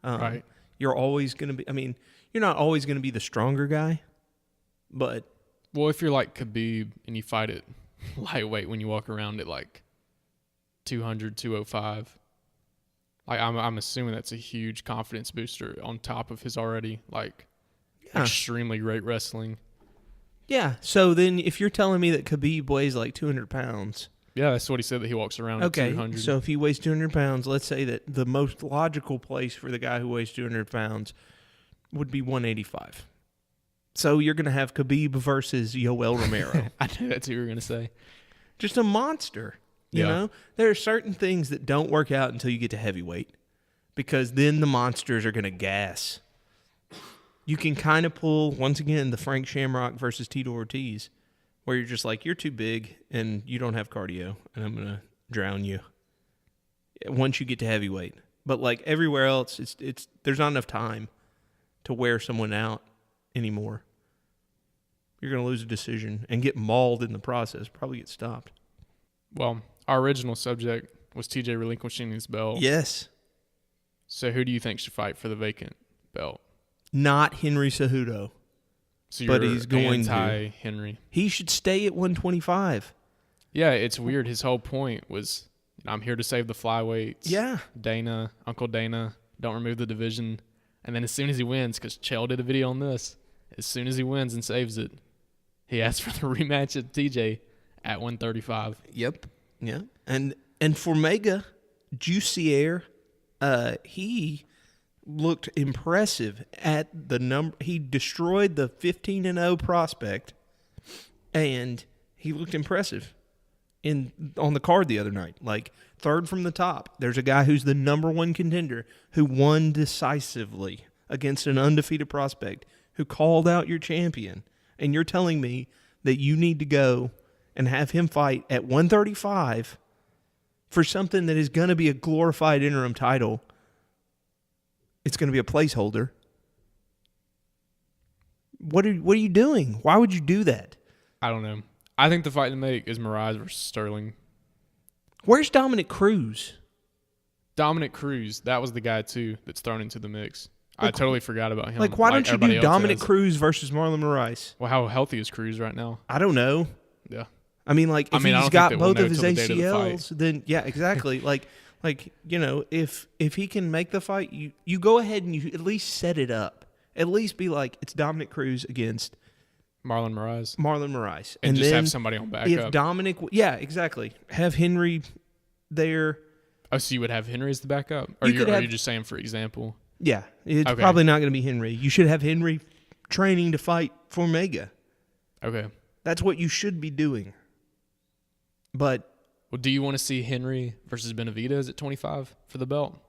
S2: Right.
S3: You're always going to be. I mean, you're not always going to be the stronger guy, but
S2: well, if you're like Khabib and you fight at lightweight when you walk around at like 200, 205, like I'm assuming that's a huge confidence booster on top of his already like extremely great wrestling.
S3: Yeah. So then, if you're telling me that Khabib weighs like 200 pounds.
S2: Yeah, that's what he said, that he walks around at 200.
S3: So if he weighs 200 pounds, let's say that the most logical place for the guy who weighs 200 pounds would be 185. So you're going to have Khabib versus Yoel Romero.
S2: I knew that's what you were going to say.
S3: Just a monster, you know? There are certain things that don't work out until you get to heavyweight because then the monsters are going to gas. You can kind of pull, once again, the Frank Shamrock versus Tito Ortiz, where you're just like, you're too big and you don't have cardio, and I'm going to drown you once you get to heavyweight. But like everywhere else, it's there's not enough time to wear someone out anymore. You're going to lose a decision and get mauled in the process, probably get stopped.
S2: Well, our original subject was TJ relinquishing his belt.
S3: Yes.
S2: So who do you think should fight for the vacant belt?
S3: Not Henry Cejudo.
S2: So you're
S3: but he's going
S2: anti-Henry.
S3: He should stay at 125.
S2: Yeah, it's weird. His whole point was, I'm here to save the flyweights.
S3: Yeah.
S2: Uncle Dana, don't remove the division. And then as soon as he wins, because Chael did a video on this, as soon as he wins and saves it, he asks for the rematch at TJ at 135.
S3: Yep. Yeah. And for Mega, Juicier, he looked impressive at the number. He destroyed the 15-0 prospect, and he looked impressive on the card the other night. Like, third from the top. There's a guy who's the number one contender who won decisively against an undefeated prospect who called out your champion, and you're telling me that you need to go and have him fight at 135 for something that is going to be a glorified interim title. It's going to be a placeholder. What are you doing? Why would you do that?
S2: I don't know. I think the fight to make is Moraes versus Sterling.
S3: Where's Dominic Cruz?
S2: Dominic Cruz, that was the guy too that's thrown into the mix. I totally forgot about him.
S3: Like, why don't you do Dominic Cruz versus Marlon Moraes?
S2: Well, how healthy is Cruz right now?
S3: I don't know.
S2: Yeah.
S3: I mean, like, if he's got both of his ACLs, then, yeah, exactly. Like, Like, if he can make the fight, you go ahead and you at least set it up. At least be like, it's Dominic Cruz against
S2: Marlon Moraes.
S3: And
S2: just
S3: then
S2: have somebody on backup.
S3: If Dominic, yeah, exactly. Have Henry there.
S2: Oh, so you would have Henry as the backup? Or are you just saying for example?
S3: Yeah, it's probably not going to be Henry. You should have Henry training to fight Formiga.
S2: Okay.
S3: That's what you should be doing. But
S2: well, do you want to see Henry versus Benavidez at 25 for the belt?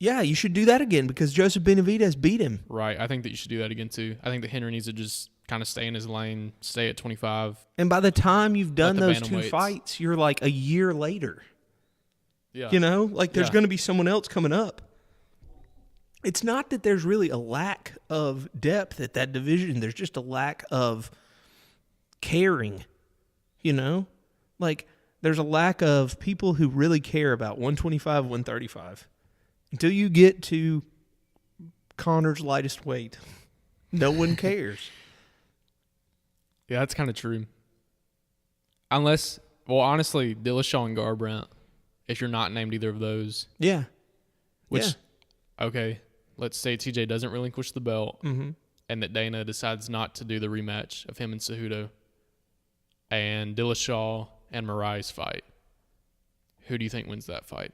S3: Yeah, you should do that again because Joseph Benavidez beat him.
S2: Right. I think that you should do that again, too. I think that Henry needs to just kind of stay in his lane, stay at 25.
S3: And by the time you've done those two fights, you're like a year later.
S2: Yeah.
S3: There's going to be someone else coming up. It's not that there's really a lack of depth at that division. There's just a lack of caring, there's a lack of people who really care about 125, 135. Until you get to Connor's lightest weight, no one cares.
S2: Yeah, that's kind of true. Honestly, Dillashaw and Garbrandt, if you're not named either of those.
S3: Yeah.
S2: Okay, let's say TJ doesn't relinquish the belt
S3: and
S2: that Dana decides not to do the rematch of him and Cejudo and Dillashaw and Moraes fight. Who do you think wins that fight?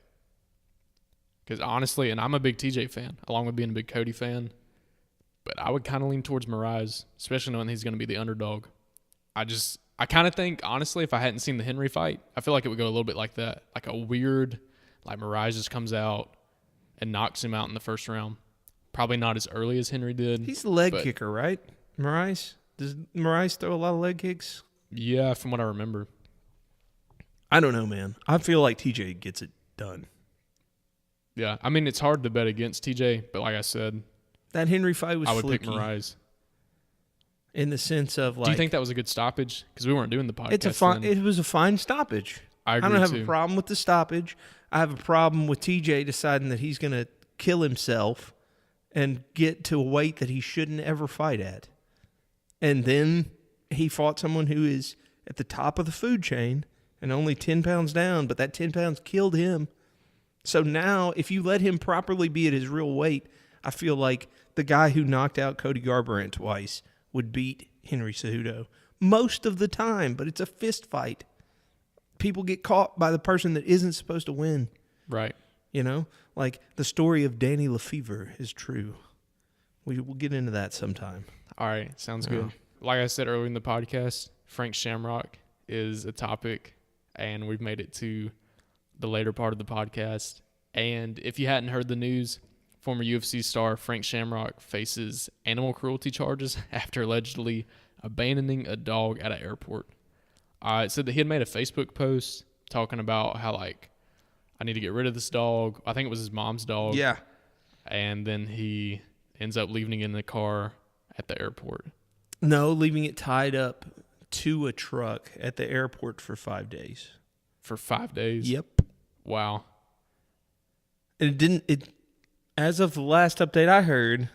S2: Because honestly, and I'm a big TJ fan, along with being a big Cody fan, but I would kind of lean towards Moraes, especially knowing he's going to be the underdog. I kind of think, honestly, if I hadn't seen the Henry fight, I feel like it would go a little bit like that. Like a weird, Moraes just comes out and knocks him out in the first round. Probably not as early as Henry did.
S3: He's the leg kicker, right? Moraes? Does Moraes throw a lot of leg kicks?
S2: Yeah, from what I remember.
S3: I don't know, man. I feel like TJ gets it done.
S2: Yeah, I mean, it's hard to bet against TJ, but like I said,
S3: that Henry fight was
S2: I would
S3: fluky.
S2: pick Moraes.
S3: In the sense of
S2: do you think that was a good stoppage? Because we weren't doing the podcast.
S3: It was a fine stoppage.
S2: I agree
S3: don't have
S2: too.
S3: a problem with the stoppage. I have a problem with TJ deciding that he's going to kill himself and get to a weight that he shouldn't ever fight at. And then he fought someone who is at the top of the food chain and only 10 pounds down, but that 10 pounds killed him. So now, if you let him properly be at his real weight, I feel like the guy who knocked out Cody Garbrandt twice would beat Henry Cejudo most of the time, but it's a fist fight. People get caught by the person that isn't supposed to win.
S2: Right.
S3: Like the story of Danny Lefevre is true. We will get into that sometime.
S2: All right. Sounds good. Like I said earlier in the podcast, Frank Shamrock is a topic, and we've made it to the later part of the podcast. And if you hadn't heard the news, former UFC star Frank Shamrock faces animal cruelty charges after allegedly abandoning a dog at an airport. It said that he had made a Facebook post talking about how, I need to get rid of this dog. I think it was his mom's dog.
S3: Yeah.
S2: And then he ends up leaving it in the car at the airport.
S3: No, leaving it tied up to a truck at the airport for 5 days.
S2: For 5 days?
S3: Yep.
S2: Wow.
S3: And as of the last update I heard,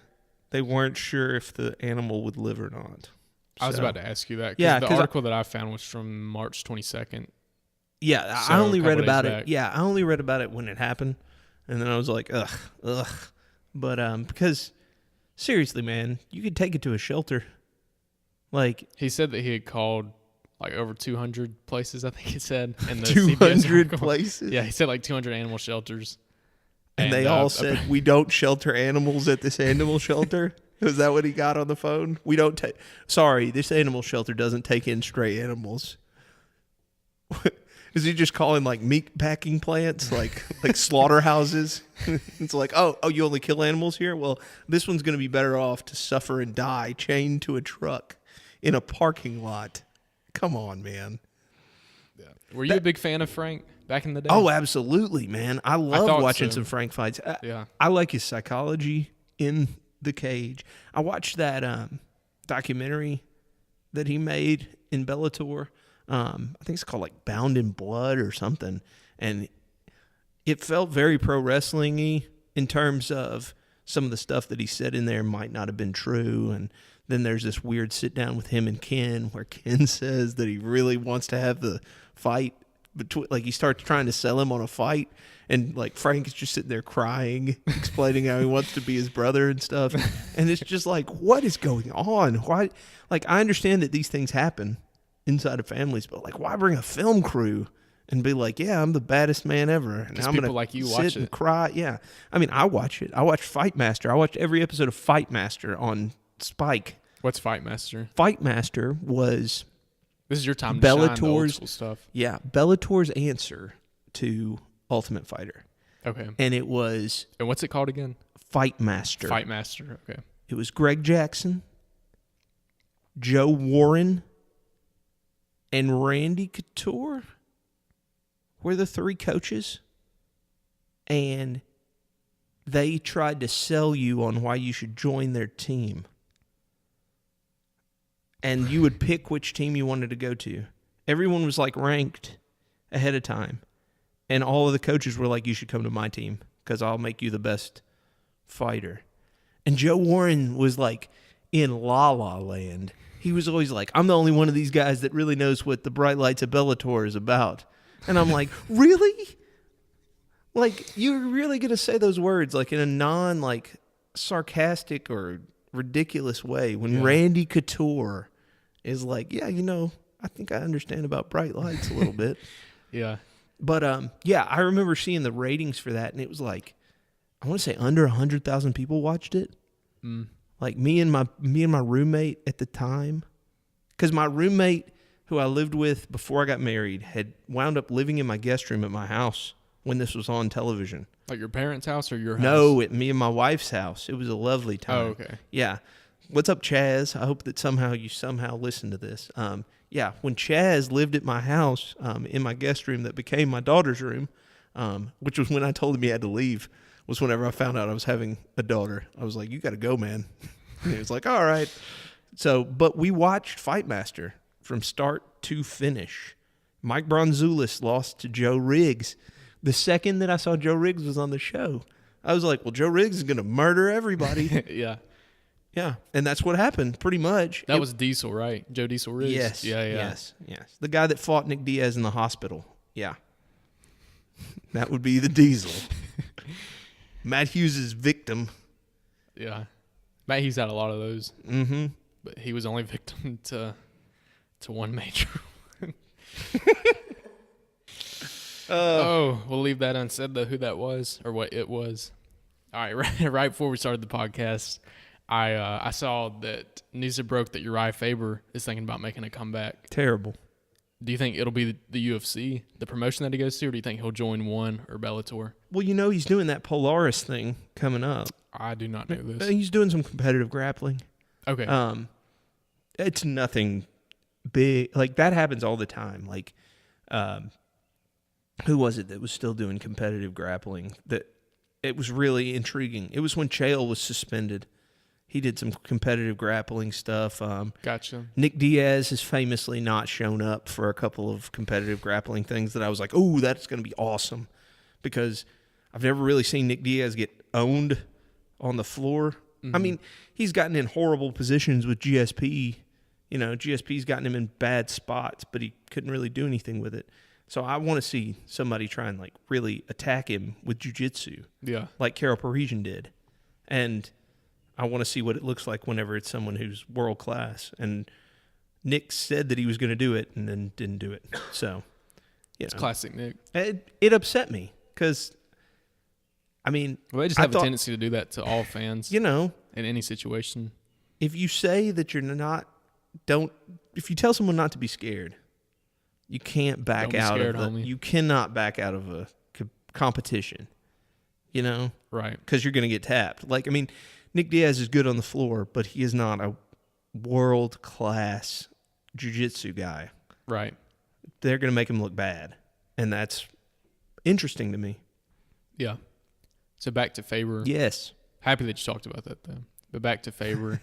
S3: they weren't sure if the animal would live or not.
S2: I was about to ask you that.
S3: Yeah,
S2: the article that I found was from March 22nd.
S3: Yeah,
S2: So
S3: I only read about
S2: back.
S3: it. Yeah, I only read about it when it happened, and then I was like, ugh. But because seriously, man, you could take it to a shelter.
S2: He said that he had called over 200 places. I think he said in the
S3: 200 places.
S2: Yeah, he said 200 animal shelters,
S3: and they all said we don't shelter animals at this animal shelter. Is that what he got on the phone? We don't take. Sorry, this animal shelter doesn't take in stray animals. Is he just calling meat packing plants, like slaughterhouses? It's oh, you only kill animals here? Well, this one's going to be better off to suffer and die chained to a truck in a parking lot. Come on, man.
S2: Yeah. Were you a big fan of Frank back in the day?
S3: Oh, absolutely, man. I love watching some Frank fights.
S2: Yeah.
S3: I like his psychology in the cage. I watched that documentary that he made in Bellator. I think it's called Bound in Blood or something. And it felt very pro wrestling-y in terms of some of the stuff that he said in there might not have been true. And then there's this weird sit down with him and Ken where Ken says that he really wants to have the fight between, like he starts trying to sell him on a fight, and like Frank is just sitting there crying, explaining how he wants to be his brother and stuff. And it's just like, what is going on? Why? Like, I understand that these things happen inside of families, but like, why bring a film crew and be like, yeah, I'm the baddest man ever, and I'm
S2: people
S3: gonna
S2: like you
S3: sit
S2: watch
S3: and
S2: it.
S3: cry? Yeah, I mean, I watch it. I watch Fight Master. I watched every episode of Fight Master on Spike.
S2: What's Fight Master?
S3: Fight Master was
S2: This is your time to shine, the old
S3: Bellator's
S2: school stuff.
S3: yeah, Bellator's answer to Ultimate Fighter.
S2: Okay.
S3: And it was
S2: And what's it called again?
S3: Fight Master.
S2: Fight Master. Okay.
S3: It was Greg Jackson, Joe Warren, and Randy Couture were the three coaches. And they tried to sell you on why you should join their team. And you would pick which team you wanted to go to. Everyone was like ranked ahead of time. And all of the coaches were like, you should come to my team because I'll make you the best fighter. And Joe Warren was like in La La Land. He was always like, I'm the only one of these guys that really knows what the bright lights of Bellator is about. And I'm like, really? Like, you're really going to say those words like in a non like sarcastic or ridiculous way when Randy Couture is like, yeah, you know, I think I understand about bright lights a little bit.
S2: Yeah.
S3: But yeah, I remember seeing the ratings for that, and it was like, I want to say under 100,000 people watched it.
S2: Mm.
S3: Like me and my roommate at the time, because my roommate who I lived with before I got married had wound up living in my guest room at my house when this was on television.
S2: Like your parents' house or your house?
S3: No, at me and my wife's house. It was a lovely time.
S2: Oh, okay.
S3: Yeah. What's up, Chaz? I hope that you somehow listen to this. Yeah, when Chaz lived at my house in my guest room that became my daughter's room, which was when I told him he had to leave, was whenever I found out I was having a daughter. I was like, you got to go, man. And he was like, all right. So, but we watched Fight Master from start to finish. Mike Bronzoulis lost to Joe Riggs. The second that I saw Joe Riggs was on the show, I was like, well, Joe Riggs is going to murder everybody.
S2: Yeah.
S3: Yeah, and that's what happened, pretty much.
S2: That was Diesel, right? Joe Diesel Riggs?
S3: Yes.
S2: Yeah, yeah.
S3: Yes. The guy that fought Nick Diaz in the hospital. Yeah. That would be the Diesel. Matt Hughes' victim.
S2: Yeah. Matt Hughes had a lot of those.
S3: Mm-hmm.
S2: But he was only victim to one major one. We'll leave that unsaid, though, who that was or what it was. All right, right before we started the podcast, I saw that news had broke that Urijah Faber is thinking about making a comeback.
S3: Terrible.
S2: Do you think it'll be the UFC, the promotion that he goes to, or do you think he'll join ONE or Bellator?
S3: Well, you know he's doing that Polaris thing coming up.
S2: I do not know this.
S3: He's doing some competitive grappling.
S2: Okay.
S3: It's nothing big. Like, that happens all the time. Like, who was it that was still doing competitive grappling? That it was really intriguing. It was when Chael was suspended. He did some competitive grappling stuff.
S2: Gotcha.
S3: Nick Diaz has famously not shown up for a couple of competitive grappling things that I was like, oh, that's going to be awesome. Because I've never really seen Nick Diaz get owned on the floor. Mm-hmm. I mean, he's gotten in horrible positions with GSP. You know, GSP's gotten him in bad spots, but he couldn't really do anything with it. So I want to see somebody try and like really attack him with jiu-jitsu.
S2: Yeah.
S3: Like Carol Parisian did. And I want to see what it looks like whenever it's someone who's world class. And Nick said that he was going to do it and then didn't do it. So,
S2: it's classic Nick.
S3: It upset me because, I mean,
S2: well, they just have a tendency to do that to all fans.
S3: You know,
S2: in any situation.
S3: If you say that you're not, if you tell someone not to be scared, you can't back out of it. You cannot back out of a competition. You know,
S2: right?
S3: Because you're going to get tapped. Like, I mean, Nick Diaz is good on the floor, but he is not a world-class jiu-jitsu guy.
S2: Right.
S3: They're going to make him look bad, and that's interesting to me.
S2: Yeah. So back to Faber.
S3: Yes.
S2: Happy that you talked about that, though. But back to Faber.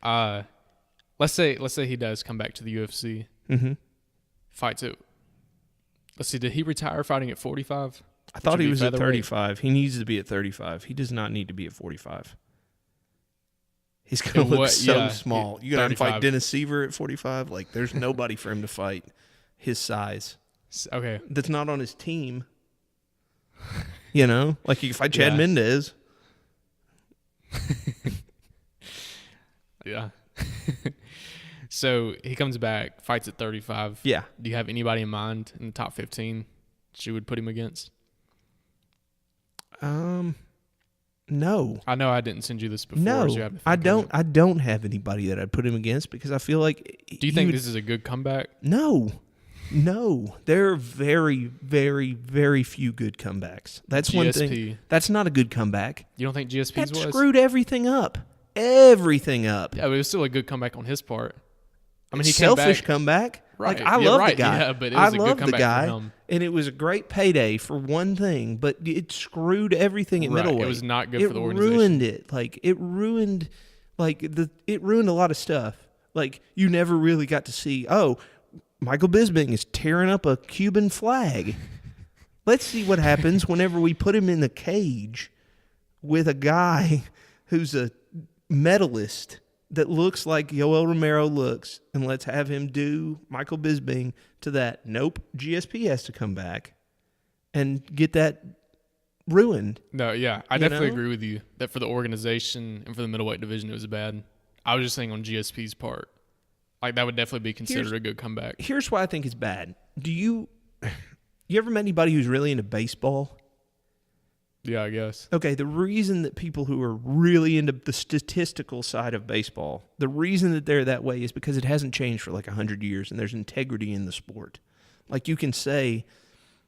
S2: Let's say he does come back to the UFC.
S3: Mm-hmm.
S2: Fights it. Let's see, did he retire fighting at 45?
S3: I thought he was at 35. He needs to be at 35. He does not need to be at 45. He's going to look so small. You going to fight Dennis Seaver at 45? Like, there's nobody for him to fight his size.
S2: Okay.
S3: That's not on his team. You know, like he could fight Chad Mendez.
S2: Yeah. So he comes back, fights at 35.
S3: Yeah.
S2: Do you have anybody in mind in the top 15 that you would put him against?
S3: No.
S2: I know I didn't send you this before.
S3: No,
S2: so you have to
S3: I
S2: think of
S3: don't.
S2: it.
S3: I don't have anybody that I'd put him against because I feel like.
S2: Do you think this is a good comeback?
S3: No. There are very, very, very few good comebacks. That's
S2: GSP.
S3: one thing. That's not a good comeback.
S2: You don't think GSP's
S3: That
S2: was?
S3: screwed everything up. Everything up.
S2: Yeah, but it was still a good comeback on his part. I mean, he
S3: Selfish
S2: came back.
S3: comeback.
S2: Right.
S3: Like I
S2: Yeah,
S3: love
S2: right.
S3: the guy.
S2: Yeah, but it was a good
S3: love the
S2: comeback
S3: guy,
S2: for him.
S3: and it was a great payday for one thing, but it screwed everything at
S2: Right.
S3: middleweight.
S2: It was not good for the organization.
S3: It ruined it. Like it ruined a lot of stuff. Like you never really got to see. Oh, Michael Bisping is tearing up a Cuban flag. Let's see what happens whenever we put him in the cage with a guy who's a medalist that looks like Yoel Romero looks, and let's have him do Michael Bisping to that. Nope, GSP has to come back and get that ruined.
S2: No, yeah, I definitely agree with you that for the organization and for the middleweight division, it was bad. I was just saying on GSP's part, like that would definitely be considered a good comeback.
S3: Here's why I think it's bad. You ever met anybody who's really into baseball?
S2: Yeah, I guess.
S3: Okay, the reason that people who are really into the statistical side of baseball, the reason that they're that way is because it hasn't changed for like 100 years and there's integrity in the sport. Like you can say...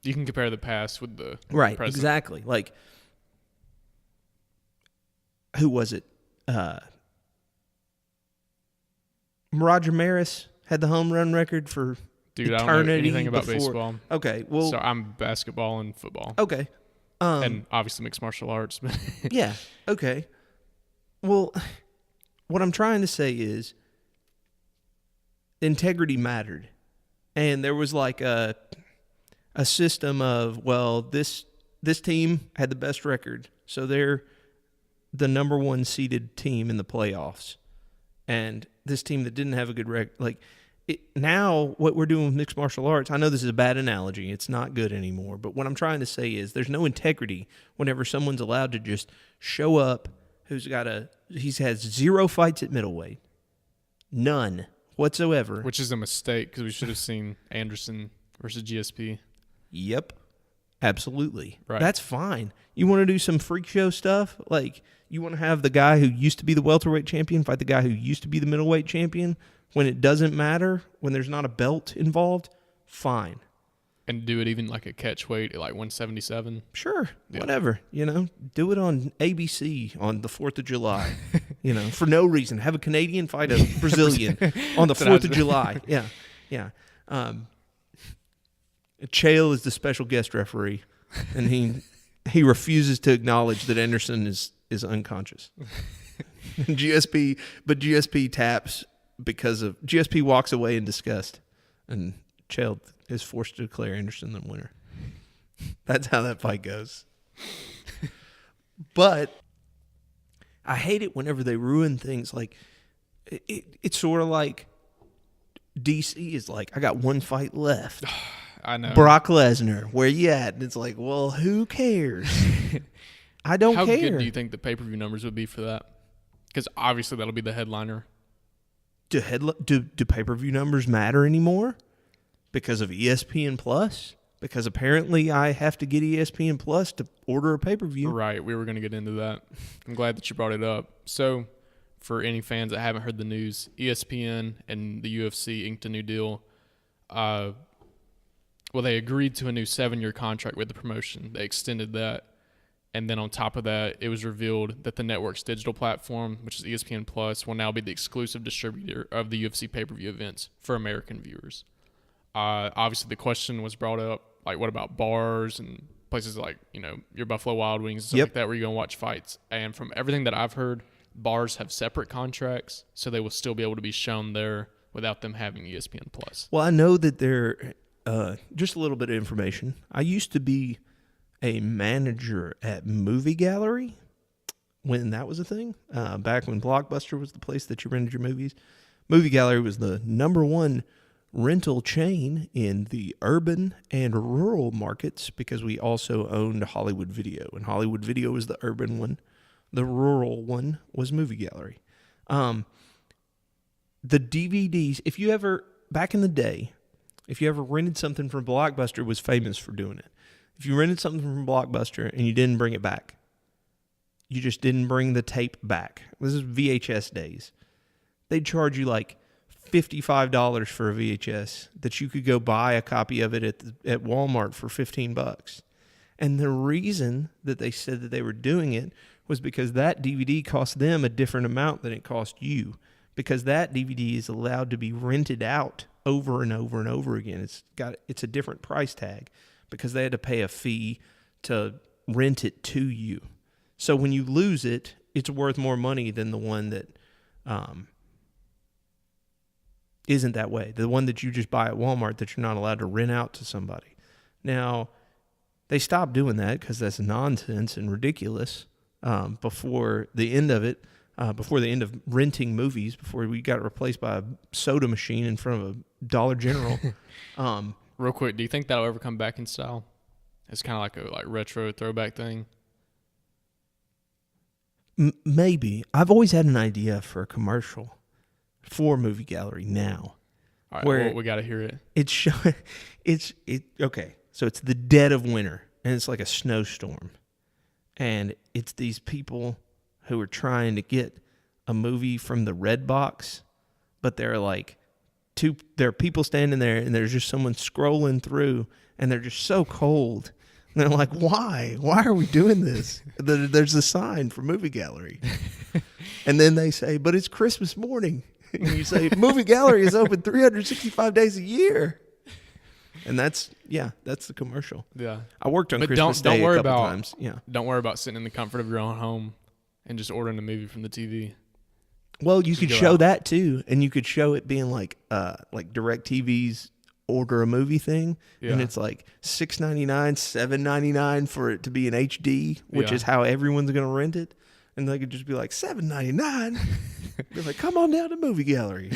S2: You can compare the past with the
S3: right,
S2: present.
S3: exactly. Like, who was it? Roger Maris had the home run record for
S2: Dude,
S3: eternity.
S2: I don't know anything about
S3: before.
S2: baseball.
S3: Okay, well...
S2: So I'm basketball and football.
S3: Okay.
S2: And obviously mixed martial arts.
S3: Yeah, okay. Well, what I'm trying to say is integrity mattered. And there was like a system of, well, this team had the best record, so they're the number one seeded team in the playoffs. And this team that didn't have a good record, now what we're doing with mixed martial arts, I know this is a bad analogy. It's not good anymore. But what I'm trying to say is there's no integrity whenever someone's allowed to just show up he's had 0 fights at middleweight. None whatsoever.
S2: Which is a mistake because we should have seen Anderson versus GSP.
S3: Yep. Absolutely.
S2: Right.
S3: That's fine. You want to do some freak show stuff? Like you want to have the guy who used to be the welterweight champion fight the guy who used to be the middleweight champion? When it doesn't matter, when there's not a belt involved, fine.
S2: And do it even like a catch weight at like 177?
S3: Sure, whatever. Do it on ABC on the 4th of July, for no reason. Have a Canadian fight a Brazilian on the 4th of July. Yeah. Chael is the special guest referee, and he refuses to acknowledge that Anderson is unconscious. GSP taps. Because of GSP walks away in disgust, and Chael is forced to declare Anderson the winner. That's how that fight goes. But I hate it whenever they ruin things. Like it's sort of like DC is like, I got one fight left.
S2: I know.
S3: Brock Lesnar, where you at? And it's like, well, who cares? I don't care.
S2: How good do you think the pay-per-view numbers would be for that? Because obviously that'll be the headliner.
S3: Do pay-per-view numbers matter anymore? Because of ESPN Plus? Because apparently I have to get ESPN Plus to order a pay-per-view.
S2: Right, we were going to get into that. I'm glad that you brought it up. So, for any fans that haven't heard the news, ESPN and the UFC inked a new deal. They agreed to a new 7-year contract with the promotion. They extended that. And then on top of that, it was revealed that the network's digital platform, which is ESPN Plus, will now be the exclusive distributor of the UFC pay-per-view events for American viewers. Obviously, the question was brought up, like, what about bars and places like, your Buffalo Wild Wings and stuff like that where you're going to watch fights? And from everything that I've heard, bars have separate contracts, so they will still be able to be shown there without them having ESPN Plus.
S3: Well, I know that they're just a little bit of information. I used to be a manager at Movie Gallery when that was a thing, back when Blockbuster was the place that you rented your movies. Movie Gallery was the number one rental chain in the urban and rural markets, because we also owned Hollywood Video, and Hollywood Video was the urban one. The rural one was Movie Gallery. The DVDs, if you ever, back in the day, if you ever rented something from Blockbuster, was famous for doing it. If you rented something from Blockbuster and you didn't bring it back, you just didn't bring the tape back. This is VHS days. They'd charge you like $55 for a VHS that you could go buy a copy of it at Walmart for $15. And the reason that they said that they were doing it was because that DVD cost them a different amount than it cost you, because that DVD is allowed to be rented out over and over and over again. It's a different price tag because they had to pay a fee to rent it to you. So when you lose it, it's worth more money than the one that isn't that way. The one that you just buy at Walmart that you're not allowed to rent out to somebody. Now, they stopped doing that because that's nonsense and ridiculous before the end of it, before the end of renting movies, before we got replaced by a soda machine in front of a Dollar General.
S2: Real quick, do you think that'll ever come back in style? It's kind of like a retro throwback thing.
S3: Maybe. I've always had an idea for a commercial for Movie Gallery now.
S2: All right,
S3: where
S2: well, we got to hear it.
S3: Okay. So it's the dead of winter, and it's like a snowstorm. And it's these people who are trying to get a movie from the red box, but there are people standing there, and there's just someone scrolling through, and they're just so cold. And they're like, why? Why are we doing this? There's a sign for Movie Gallery. And then they say, but it's Christmas morning. And you say, Movie Gallery is open 365 days a year. And that's the commercial.
S2: Yeah.
S3: I worked on Christmas Day a couple times. Yeah.
S2: Don't worry about sitting in the comfort of your own home and just ordering a movie from the TV.
S3: Well, you could show that too, and you could show it being like DirecTV's order a movie thing, and it's like $6.99, $7.99 for it to be in HD, which is how everyone's gonna rent it, and they could just be like $7.99. They're like, come on down to Movie Gallery,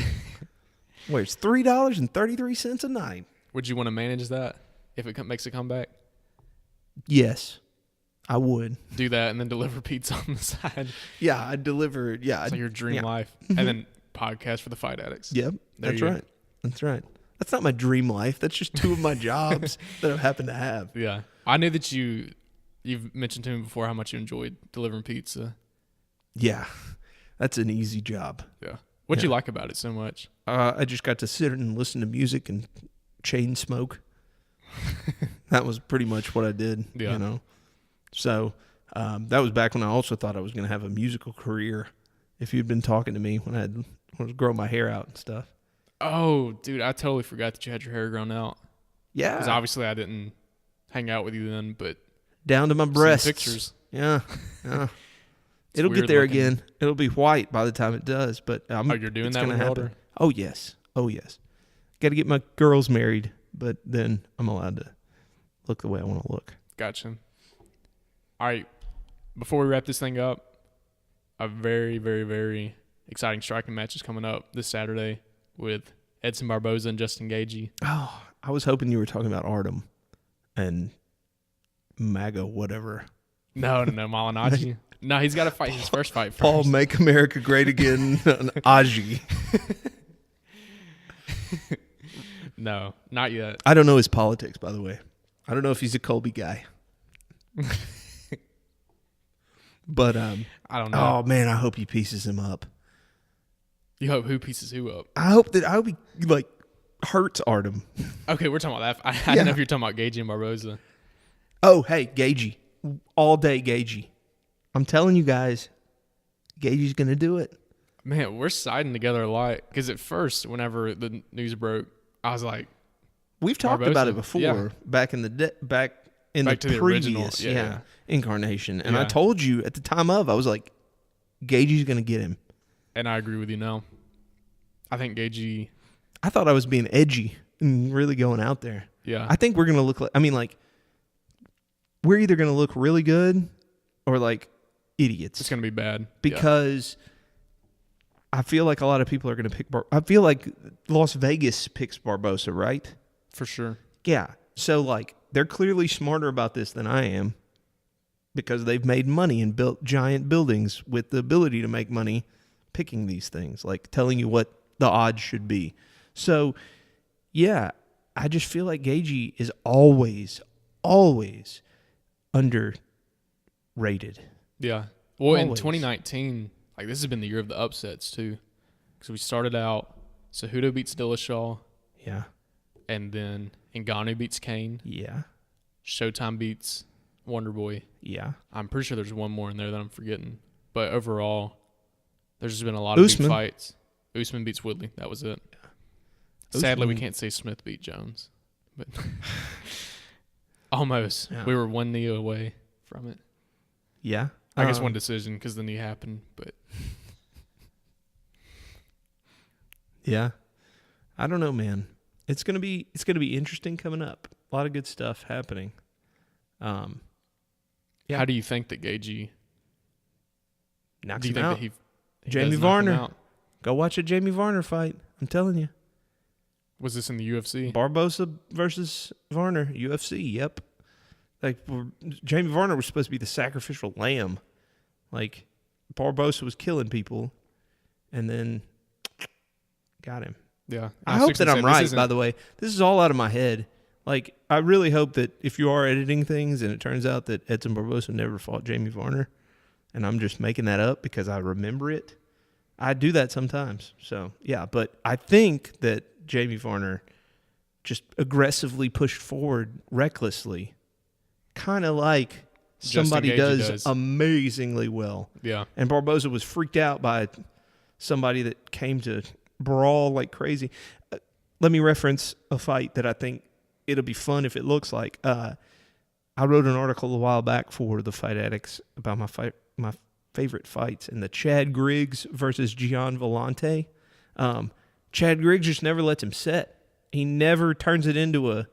S3: where it's $3.33 a night.
S2: Would you want to manage that if it makes a comeback?
S3: Yes, I would
S2: do that and then deliver pizza on the side.
S3: Yeah, I'd deliver. Yeah,
S2: it's like your dream life, and then podcast for the Fight Addicts.
S3: Yep, that's right. That's right. That's not my dream life. That's just two of my jobs that I happen to have.
S2: Yeah. I knew that you've mentioned to me before how much you enjoyed delivering pizza.
S3: Yeah. That's an easy job.
S2: Yeah. What'd you like about it so much?
S3: I just got to sit and listen to music and chain smoke. That was pretty much what I did, you know. So that was back when I also thought I was going to have a musical career. If you'd been talking to me when I was growing my hair out and stuff.
S2: Oh, dude, I totally forgot that you had your hair grown out.
S3: Yeah.
S2: Because obviously I didn't hang out with you then, but...
S3: Down to my breasts.
S2: Pictures.
S3: Yeah. It'll get there again. It'll be white by the time it does, but...
S2: you're doing that when you're older?
S3: Oh, yes. Got to get my girls married, but then I'm allowed to look the way I want to look.
S2: Gotcha. All right. Before we wrap this thing up, a very, very, very exciting striking match is coming up this Saturday with Edson Barboza and Justin Gaethje.
S3: Oh, I was hoping you were talking about Artem and MAGA whatever.
S2: No, Malinaji. No, he's got to fight his first fight first.
S3: Paul Make America Great Again, Aji.
S2: No, not yet.
S3: I don't know his politics, by the way. I don't know if he's a Colby guy. But
S2: I don't know.
S3: Oh man, I hope he pieces him up.
S2: You hope who pieces who up?
S3: I hope he like hurts Artem.
S2: Okay, we're talking about that. I don't know if you're talking about Gaethje and Barboza.
S3: Oh, hey, Gaethje. All day Gaethje. I'm telling you guys, Gaethje's going to do it.
S2: Man, we're siding together a lot. Because at first, whenever the news broke, I was like,
S3: we've talked
S2: Barboza?
S3: about it before, back in the previous
S2: original,
S3: incarnation. And I told you at the time I was like, Gaethje's going to get him.
S2: And I agree with you now. I think Gaethje...
S3: I thought I was being edgy and really going out there.
S2: Yeah.
S3: I think we're going to look like... we're either going to look really good or like idiots.
S2: It's going to be bad.
S3: Because I feel like a lot of people are going to pick. I feel like Las Vegas picks Barboza, right?
S2: For sure.
S3: Yeah. So like they're clearly smarter about this than I am because they've made money and built giant buildings with the ability to make money picking these things, like telling you what the odds should be. So, yeah, I just feel like Gaethje is always underrated.
S2: Yeah. Well, in
S3: Always.
S2: 2019, like this has been the year of the upsets too, because we started out Cejudo beats Dillashaw,
S3: Yeah.
S2: and then Ngannou beats Kane.
S3: Yeah.
S2: Showtime beats Wonderboy.
S3: Yeah.
S2: I'm pretty sure there's one more in there that I'm forgetting. But overall, there's just been a lot of
S3: Usman.
S2: big fights. Usman beats Woodley. That was it. Sadly, we can't say Smith beat Jones. But almost.
S3: Yeah.
S2: We were one knee away from it.
S3: Yeah.
S2: I guess one decision because the knee happened. But
S3: yeah. I don't know, man. It's gonna be interesting coming up. A lot of good stuff happening. Yeah.
S2: How do you think that Gaethje
S3: Knocks
S2: do you
S3: him
S2: think
S3: out.
S2: that he
S3: Jamie
S2: does knock him
S3: Varner.
S2: out?
S3: Go watch a Jamie Varner fight. I'm telling you.
S2: Was this in the UFC?
S3: Barboza versus Varner, UFC. Yep. Like Jamie Varner was supposed to be the sacrificial lamb. Like Barboza was killing people, and then got him.
S2: Yeah.
S3: I hope that I'm right. By the way, this is all out of my head. Like I really hope that if you are editing things and it turns out that Edson Barboza never fought Jamie Varner, and I'm just making that up because I remember it. I do that sometimes. So yeah, but I think that Jamie Varner just aggressively pushed forward recklessly, kind of like somebody does amazingly well.
S2: Yeah.
S3: And Barboza was freaked out by somebody that came to brawl like crazy. Let me reference a fight that I think it'll be fun if it looks like. I wrote an article a while back for the Fight Addicts about my favorite fights, and the Chad Griggs versus Gian Vellante. Chad Griggs just never lets him set. He never turns it into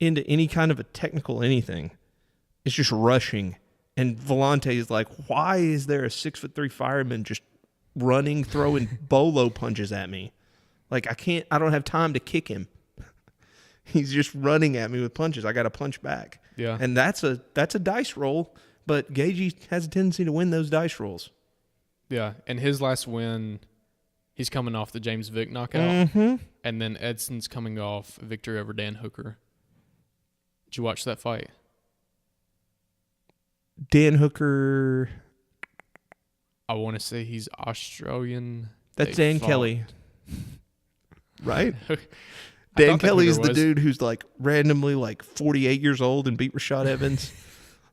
S3: any kind of a technical anything. It's just rushing. And Vellante is like, why is there a 6'3" fireman just running, throwing bolo punches at me? Like I don't have time to kick him. He's just running at me with punches. I got to punch back.
S2: Yeah.
S3: And that's a dice roll, but Gaethje has a tendency to win those dice rolls.
S2: Yeah. And his last win, he's coming off the James Vick knockout.
S3: Mm-hmm.
S2: And then Edson's coming off a victory over Dan Hooker. Did you watch that fight?
S3: Dan Hooker.
S2: I want to say he's Australian.
S3: That's
S2: They
S3: Dan
S2: fought-
S3: Kelly. Right?
S2: I
S3: Dan
S2: thought that
S3: Kelly is
S2: Hooker
S3: the
S2: was.
S3: dude who's like randomly like 48 years old and beat Rashad Evans.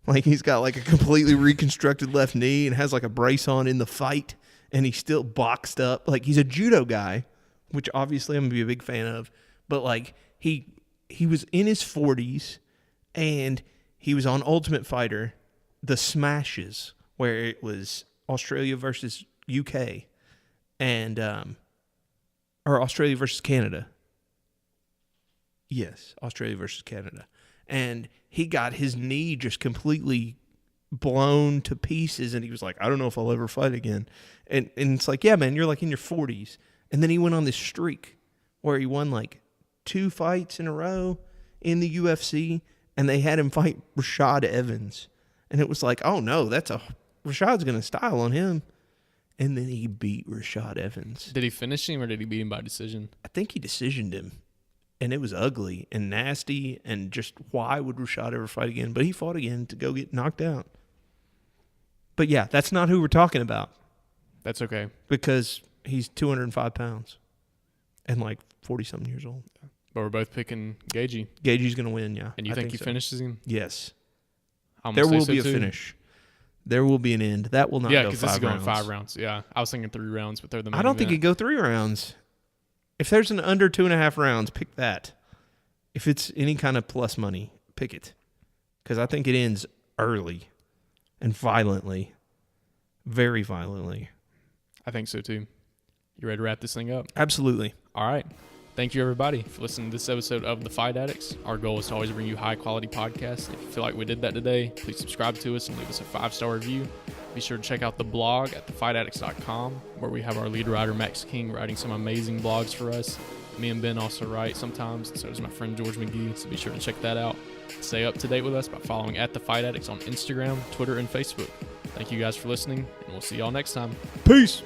S3: Like he's got like a completely reconstructed left knee and has like a brace on in the fight, and he's still boxed up. Like he's a judo guy, which obviously I'm gonna be a big fan of. But like he was in his 40s, and he was on Ultimate Fighter, the Smashes, where it was Australia versus UK, and or Australia versus Canada. Yes, Australia versus Canada. And he got his knee just completely blown to pieces, and he was like, I don't know if I'll ever fight again. And it's like, yeah, man, you're like in your 40s. And then he went on this streak where he won like 2 fights in a row in the UFC, and they had him fight Rashad Evans. And it was like, oh no, Rashad's going to style on him. And then he beat Rashad Evans.
S2: Did he finish him or did he beat him by decision?
S3: I think he decisioned him. And it was ugly and nasty, and just why would Rashad ever fight again? But he fought again to go get knocked out. But yeah, that's not who we're talking about,
S2: That's okay.
S3: because he's 205 pounds and like 40-something years old.
S2: But we're both picking Gaethje.
S3: Gaethje's going to win, yeah.
S2: And you
S3: I
S2: think he
S3: so.
S2: finishes him?
S3: Yes.
S2: I'm
S3: There
S2: gonna
S3: will
S2: say
S3: be
S2: so
S3: a
S2: too.
S3: finish. There will be an end. That will not
S2: Yeah,
S3: go 5 rounds.
S2: because this is going 5 rounds. Yeah, I was thinking 3 rounds, but they're the main
S3: I don't think
S2: event.
S3: it'd go 3 rounds. If there's an under 2.5 rounds, pick that. If it's any kind of plus money, pick it. Because I think it ends early and violently. Very violently.
S2: I think so too. You ready to wrap this thing up?
S3: Absolutely.
S2: All right. Thank you, everybody, for listening to this episode of The Fight Addicts. Our goal is to always bring you high-quality podcasts. If you feel like we did that today, please subscribe to us and leave us a 5-star review. Be sure to check out the blog at thefightAddicts.com, where we have our lead writer, Max King, writing some amazing blogs for us. Me and Ben also write sometimes, and so does my friend George McGee, so be sure to check that out. Stay up to date with us by following at The Fight Addicts on Instagram, Twitter, and Facebook. Thank you guys for listening, and we'll see y'all next time. Peace!